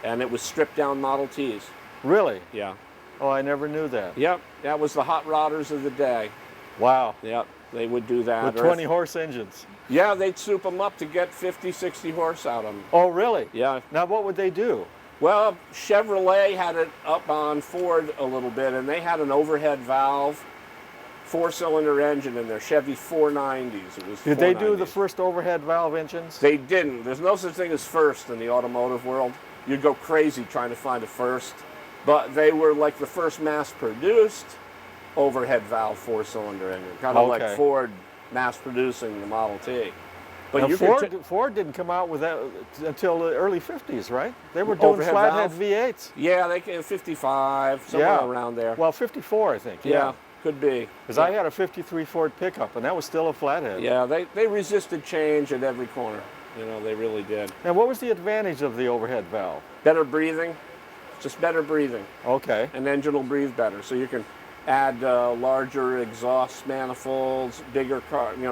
And it was stripped down Model Ts. Really? Yeah. Oh, I never knew that. Yep. That was the hot rodders of the day. Wow. Yep. They would do that. With Or 20 horse engines. Yeah, they'd soup them up to get 50, 60 horse out of them. Oh, really? Yeah. Now, what would they do? Well, Chevrolet had it up on Ford a little bit, and they had an overhead valve, 4-cylinder engine in their Chevy 490s. It was Did they do the 490s. first overhead valve engines? They didn't. There's no such thing as first in the automotive world. You'd go crazy trying to find a first. But they were like the first mass-produced overhead valve 4-cylinder engine, kind of Okay. like Ford mass-producing the Model T. But Now, you Ford didn't come out with that until the early 50s, right? They were doing Overhead flathead valve? V8s. Yeah, they came 55, somewhere Yeah. around there. Well, 54, I think. yeah, could be. Because I had a 53 Ford pickup, and that was still a flathead. Yeah, they resisted change at every corner. You know, they really did. Now, what was the advantage of the overhead valve? Better breathing, just better breathing. Okay. An engine will breathe better, so you can add larger exhaust manifolds, bigger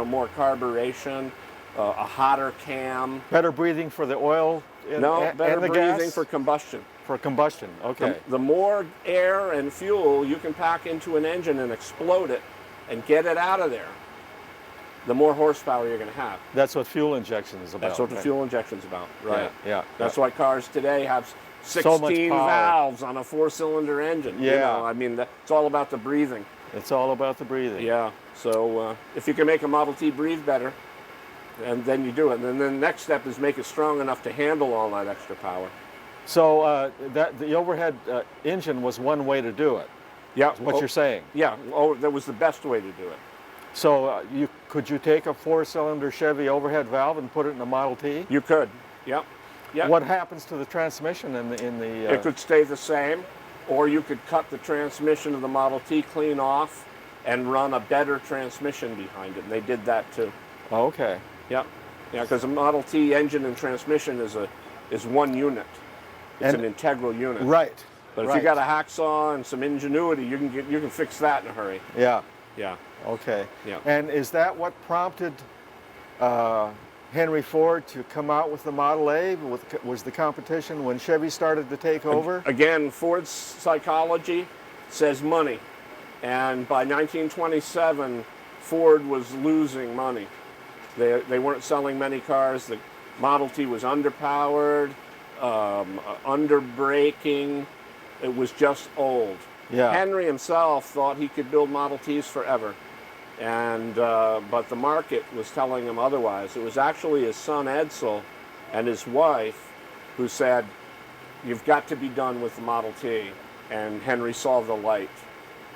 more carburation, a hotter cam. Better breathing for the oil and, No, better and the breathing gas? for combustion. For combustion, okay. The more air and fuel you can pack into an engine and explode it and get it out of there, the more horsepower you're going to have. That's what fuel injection is about. That's what the right? fuel injection's about, right? Yeah. That's why cars today have So much 16 power. valves on a 4-cylinder engine. You Yeah. know, I mean, it's all about the breathing. It's all about the breathing. Yeah. So if you can make a Model T breathe better, and then you do it. And then the next step is make it strong enough to handle all that extra power. So that the overhead engine was one way to do it. Yeah. Is what you're saying. Yeah. That was the best way to do it. So could you take a 4-cylinder Chevy overhead valve and put it in a Model T? You could. Yeah. Yeah. What happens to the transmission in the? It could stay the same, or you could cut the transmission of the Model T clean off and run a better transmission behind it. And they did that too. Oh, okay. Yeah. Yeah, because a Model T engine and transmission is one unit. It's an integral unit. Right. But if you got a hacksaw and some ingenuity, you can fix that in a hurry. Yeah. Yeah. Okay. Yeah. And is that what prompted Henry Ford to come out with the Model A? Was the competition when Chevy started to take over? Again, Ford's psychology says money. And by 1927, Ford was losing money. They weren't selling many cars. The Model T was underpowered, under-braking. It was just old. Yeah. Henry himself thought he could build Model Ts forever. But the market was telling him otherwise. It was actually his son Edsel and his wife who said, "You've got to be done with the Model T." And Henry saw the light.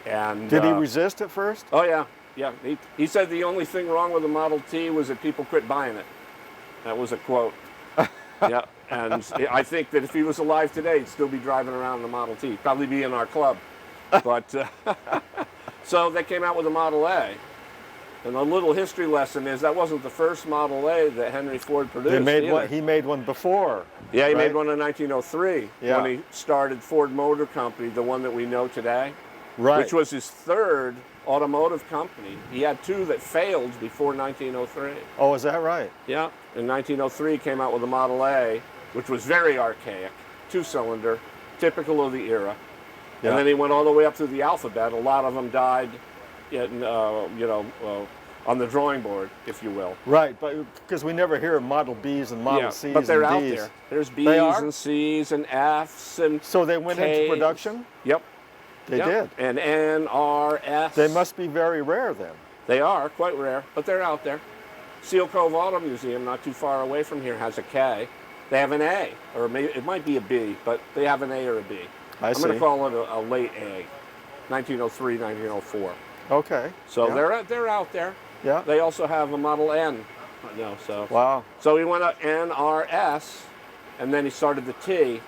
And did he resist at first? Oh yeah, yeah. He said the only thing wrong with the Model T was that people quit buying it. That was a quote. Yeah, and I think that if he was alive today, he'd still be driving around in the Model T. Probably be in our club. But so they came out with a Model A. And a little history lesson is that wasn't the first Model A that Henry Ford produced. He made one before. Yeah, he right? made one in 1903 when he started Ford Motor Company, the one that we know today. Right. Which was his third automotive company. He had two that failed before 1903. Oh, is that right? Yeah. In 1903, came out with a Model A, which was very archaic, 2-cylinder, typical of the era. Yeah. And then he went all the way up through the alphabet. A lot of them died, on the drawing board, if you will. Right, but because we never hear of Model B's and Model C's but they're and out D's. there. There's B's and C's and F's and So they went K's. into production? Yep. They did. And N, R, S. They must be very rare then. They are quite rare, but they're out there. Seal Cove Auto Museum, not too far away from here, has a K. They have an A, or maybe it might be a B, but they have an A or a B. I'm going to call it a late A, 1903, 1904. Okay. So they're out there. Yeah. They also have a Model N. Wow. So he went up N, R, S, and then he started the T.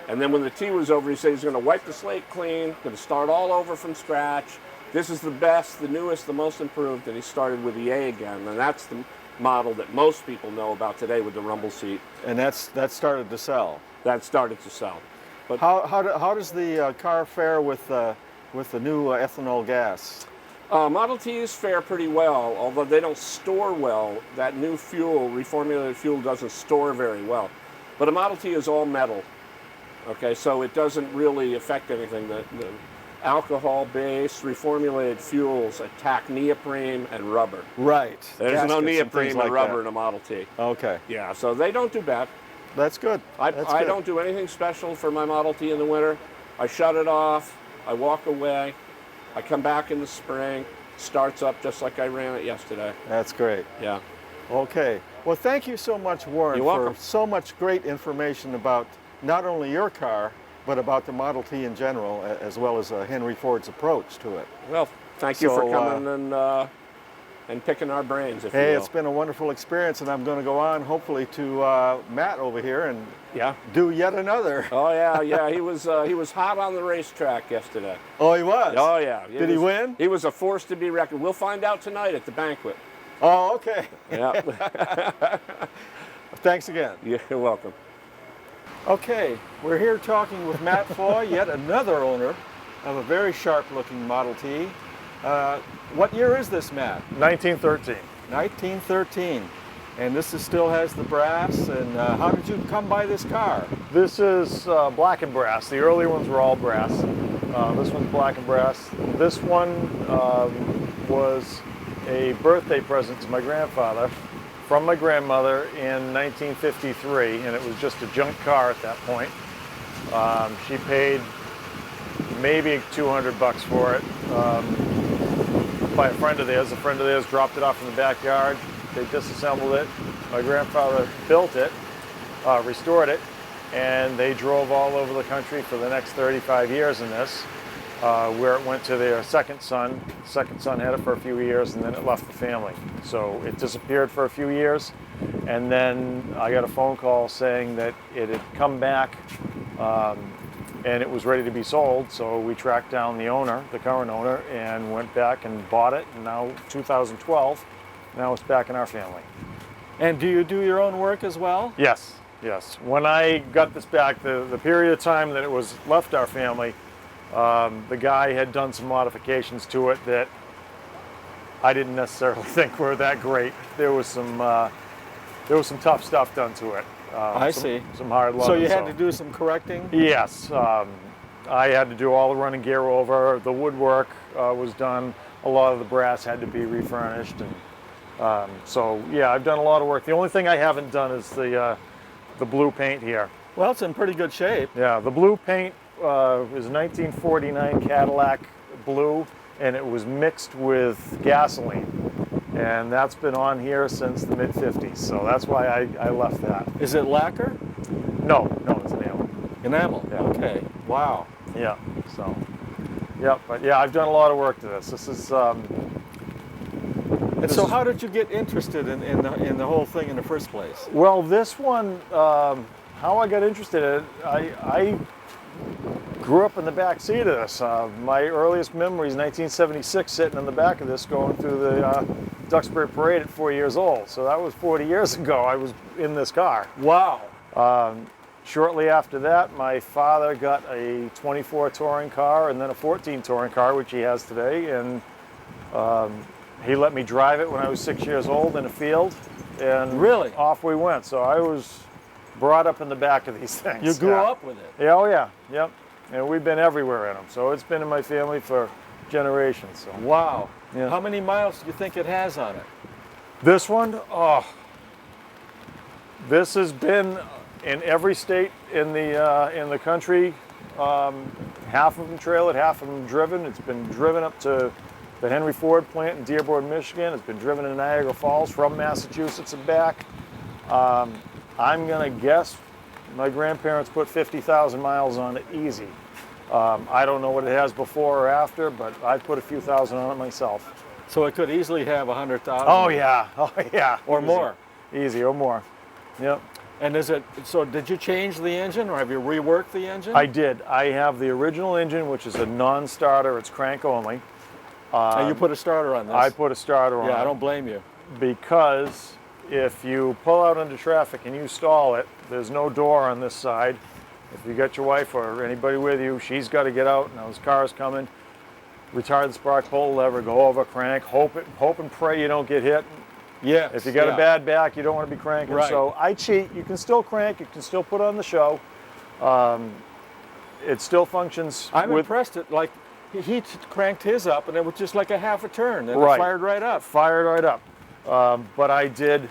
And then when the T was over, he said he's going to wipe the slate clean, going to start all over from scratch. This is the best, the newest, the most improved, and he started with the A again. And that's the model that most people know about today with the rumble seat. And that started to sell. That started to sell. But how does the car fare with the new ethanol gas? Model Ts fare pretty well, although they don't store well. That new fuel, reformulated fuel, doesn't store very well. But a Model T is all metal. Okay, so it doesn't really affect anything. The alcohol-based reformulated fuels attack neoprene and rubber. Right. There's no neoprene or rubber in a Model T. Okay. Yeah, so they don't do bad. That's good. I don't do anything special for my Model T in the winter. I shut it off, I walk away, I come back in the spring, starts up just like I ran it yesterday. That's great. Yeah. Okay. Well, thank you so much, Warren, You're welcome. for so much great information about not only your car, but about the Model T in general, as well as Henry Ford's approach to it. Well, thank you for coming and picking our brains, if you will. Hey, it's been a wonderful experience, and I'm going to go on, hopefully, to Matt over here and do yet another. Oh yeah. He was hot on the racetrack yesterday. Oh, he was? Oh yeah. Did he win? He was a force to be reckoned. We'll find out tonight at the banquet. Oh, okay. Yeah. Thanks again. You're welcome. Okay, we're here talking with Matt Foy, yet another owner of a very sharp-looking Model T. What year is this, Matt? 1913. 1913. And this still has the brass. And how did you come by this car? This is black and brass. The earlier ones were all brass. This one's black and brass. This one was a birthday present to my grandfather from my grandmother in 1953, and it was just a junk car at that point. She paid maybe $200 for it by a friend of theirs. A friend of theirs dropped it off in the backyard. They disassembled it. My grandfather built it, restored it, and they drove all over the country for the next 35 years in this, where it went to their second son. Second son had it for a few years, and then it left the family. So it disappeared for a few years, and then I got a phone call saying that it had come back and it was ready to be sold. So we tracked down the owner, the current owner, and went back and bought it. And now 2012, now it's back in our family. And do you do your own work as well? Yes, yes. When I got this back, the period of time that it was left our family, the guy had done some modifications to it that I didn't necessarily think were that great. There was some tough stuff done to it. I see. Some hard love. So you had to do some correcting? Yes. I had to do all the running gear over. The woodwork was done. A lot of the brass had to be refurnished. And so, yeah, I've done a lot of work. The only thing I haven't done is the blue paint here. Well, it's in pretty good shape. Yeah, the blue paint is 1949 Cadillac blue, and it was mixed with gasoline. And that's been on here since the mid-50s, so that's why I left that. Is it lacquer? No, it's enamel. Enamel? Yeah. Okay. Wow. Yeah, so, yep, but yeah, I've done a lot of work to this. This is, And so how did you get interested in the whole thing in the first place? well, this one, how I got interested in it, I grew up in the back seat of this. My earliest memories, 1976, sitting in the back of this going through the Duxbury Parade at 4 years old. So that was 40 years ago I was in this car. Wow. Shortly after that, my father got a 24 touring car and then a 14 touring car, which he has today. And he let me drive it when I was 6 years old in a field. And really? Off we went. So I was brought up in the back of these things. You grew up with it? Yeah, oh yeah, yep. And we've been everywhere in them. So it's been in my family for generations. So. Wow. Yeah. How many miles do you think it has on it? This one, this has been in every state in the country. Half of them trailed, half of them driven. It's been driven up to the Henry Ford plant in Dearborn, Michigan. It's been driven in Niagara Falls from Massachusetts and back. I'm gonna guess my grandparents put 50,000 miles on it easy. I don't know what it has before or after, but I put a few thousand on it myself. So it could easily have 100,000? Oh yeah, Or easy. more? Easy, or more, yep. And so did you change the engine or have you reworked the engine? I did. I have the original engine, which is a non-starter, it's crank only. And you put a starter on this? I put a starter on it. Yeah, I don't blame you. Because if you pull out into traffic and you stall it, there's no door on this side. If you got your wife or anybody with you, she's got to get out and those cars coming. Retard the spark, pull the lever, go over, crank, hope and pray you don't get hit. Yeah. If you got a bad back, you don't want to be cranking. Right. So I cheat. You can still crank. You can still put on the show. It still functions. I'm impressed. Like he cranked his up, and it was just like a half a turn, and Right. it fired right up. Fired right up. But I did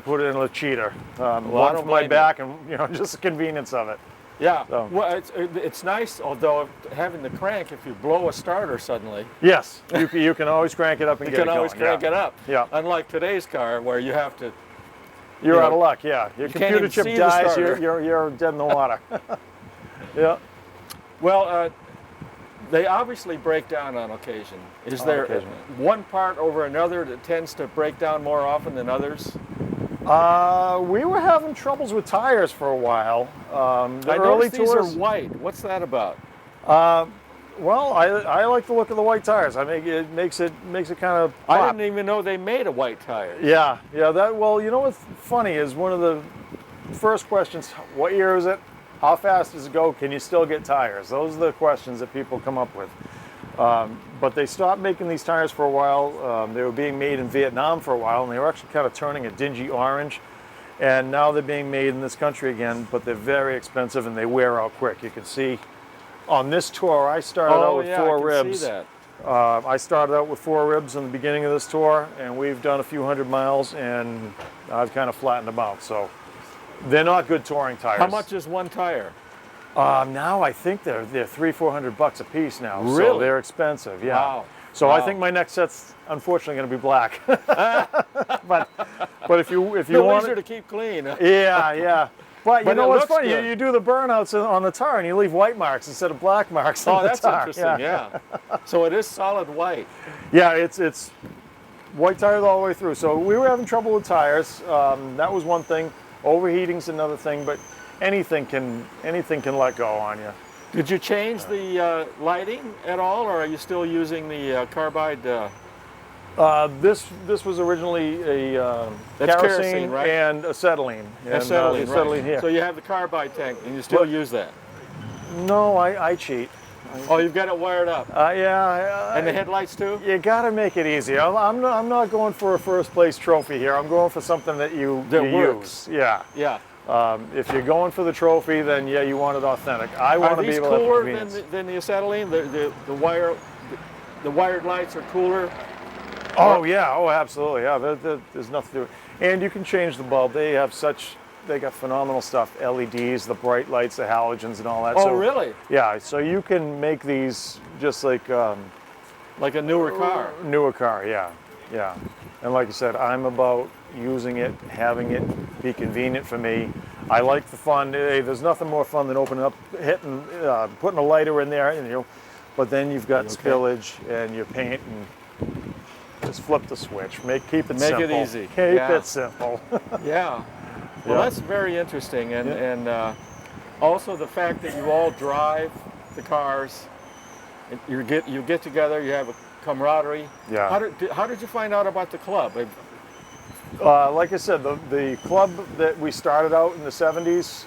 put in a cheater. One for my back, and just the convenience of it. Yeah. So. Well, it's nice, although having the crank, if you blow a starter suddenly. Yes, you can always crank it up and you get it can always going. crank it up. Yeah. Unlike today's car, where you have to. You're out of luck. Yeah. Your you can't computer even chip see the dies. starter. You're dead in the water. Yeah. Well, they obviously break down on occasion. Is On there occasion. one part over another that tends to break down more often than others? We were having troubles with tires for a while. The I early noticed these tours are white. What's that about? Well, I like the look of the white tires. It makes it kind of pop. I didn't even know they made a white tire. Yeah. Well, you know what's funny is one of the first questions: what year is it? How fast does it go? Can you still get tires? Those are the questions that people come up with. But they stopped making these tires for a while. They were being made in Vietnam for a while, and they were actually kind of turning a dingy orange. And now they're being made in this country again, but they're very expensive and they wear out quick. You can see on this tour, I started out with four ribs. See that. I started out with 4 ribs in the beginning of this tour, and we've done a few hundred miles, and I've kind of flattened them out. So they're not good touring tires. How much is one tire? Now I think they're $300-400 a piece now. Really? So they're expensive. Yeah. Wow. So Wow. I think my next set's unfortunately going to be black. but if you They're want easier to keep clean. yeah. But you But know it what's looks funny? good. You do the burnouts on the tar and you leave white marks instead of black marks on Oh, the that's tar. interesting. Yeah. So it is solid white. Yeah, it's white tires all the way through. So we were having trouble with tires. That was one thing. Overheating's another thing, but anything can let go on you. Did you change the lighting at all, or are you still using the carbide? This was originally a That's kerosene, kerosene, right? and acetylene. And, Acetylene, the acetylene here. So you have the carbide tank, and you still use that. No, I cheat. Oh, you've got it wired up. Yeah. And the headlights too? You gotta make it easy. I'm not going for a first place trophy here. I'm going for something that you works. use. Yeah. Yeah. If you're going for the trophy, then yeah, you want it authentic. I want Are to be these able to have cooler convenience. than the acetylene? The wired lights are cooler? Oh yeah, oh absolutely, yeah. There's nothing to it. And you can change the bulb. They got phenomenal stuff. LEDs, the bright lights, the halogens, and all that. Oh, so, really? Yeah. So you can make these just like a newer car. Newer car, yeah, yeah. And like I said, I'm about using it, having it be convenient for me. I like the fun. Hey, there's nothing more fun than opening up, hitting, putting a lighter in there, but then you've got spillage and your paint and. Just flip the switch. Keep it simple. Make it easy. Keep Yeah. it simple. Yeah. Well, that's very interesting, and also the fact that you all drive the cars. You get together. You have a camaraderie. Yeah. How did you find out about the club? Like I said, the club that we started out in the 70s,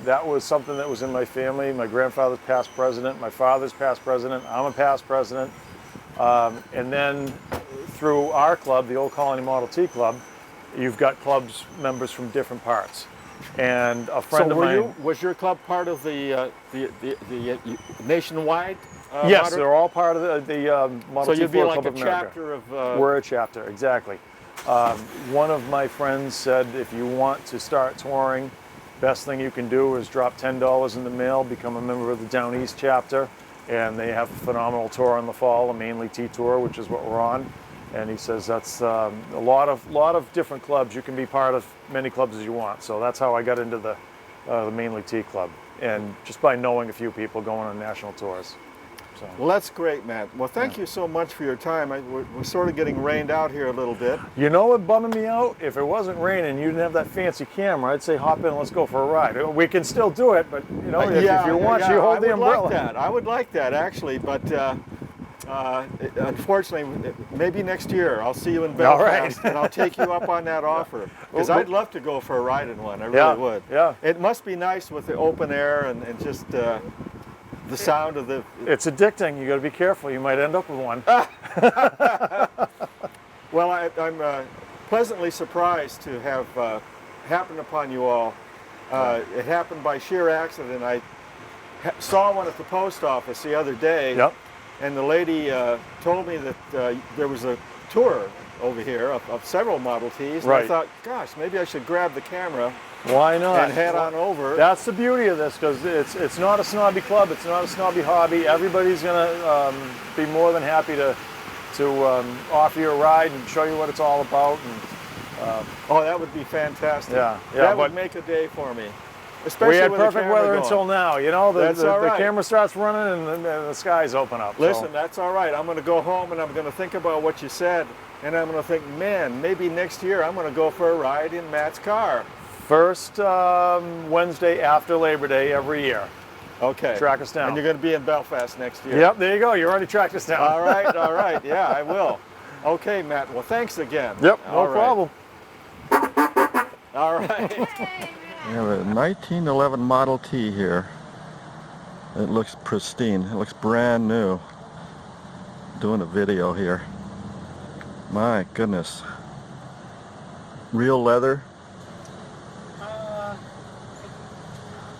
that was something that was in my family. My grandfather's past president. My father's past president. I'm a past president. And then through our club, the Old Colony Model T Club, you've got clubs members from different parts. And a friend of mine. Was your club part of the nationwide? Yes, they're all part of the Model T So you'd be Club like of a America. chapter of. We're a chapter, exactly. One of my friends said, if you want to start touring, best thing you can do is drop $10 in the mail, become a member of the Down East chapter. And they have a phenomenal tour in the fall, a Mainly T tour, which is what we're on. And he says that's a lot of different clubs. You can be part of many clubs as you want. So that's how I got into the Mainly T Club, and just by knowing a few people going on national tours. So. Well, that's great, Matt. Well, thank you so much for your time. We're sort of getting rained out here a little bit. You know what bumming me out? If it wasn't raining, you didn't have that fancy camera, I'd say hop in and let's go for a ride. We can still do it, but if you want, you hold the umbrella. I would like that, actually, but unfortunately, maybe next year I'll see you in Belfast and I'll take you up on that offer. Because I'd love to go for a ride in one. I really would. Yeah. It must be nice with the open air and just the sound of the... It's addicting. You got to be careful. You might end up with one. Well, I'm pleasantly surprised to have happened upon you all. It happened by sheer accident. I saw one at the post office the other day. Yep. And the lady told me that there was a tour over here of several Model Ts. And I thought, gosh, maybe I should grab the camera. Why not? And head on over. That's the beauty of this, because it's not a snobby club. It's not a snobby hobby. Everybody's going to be more than happy to offer you a ride and show you what it's all about. And, oh, that would be fantastic. Yeah, that would make a day for me. Especially we had with perfect weather going. until now. You know, the right. camera starts running and the skies open up. Listen, that's all right. I'm going to go home and I'm going to think about what you said. And I'm going to think, man, maybe next year I'm going to go for a ride in Matt's car. First Wednesday after Labor Day every year. Okay. Track us down. And you're going to be in Belfast next year. Yep, there you go. You already tracked us down. All right, all right. Yeah, I will. Okay, Matt. Well, thanks again. Yep, no problem. All right. We have a 1911 Model T here. It looks pristine. It looks brand new. Doing a video here. My goodness. Real leather.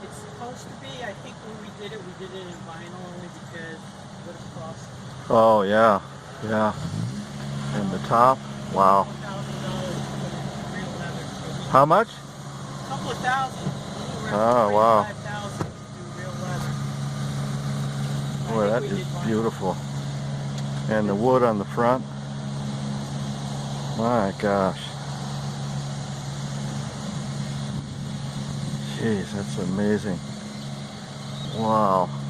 It's supposed to be. I think when we did it in vinyl only because what it cost. Oh yeah, yeah. And the top, wow. $1,000 real leather. How much? A couple of thousand. Oh wow. $5,000 to do real leather. Boy, that is beautiful. And the wood on the front. My gosh. Jeez, that's amazing. Wow.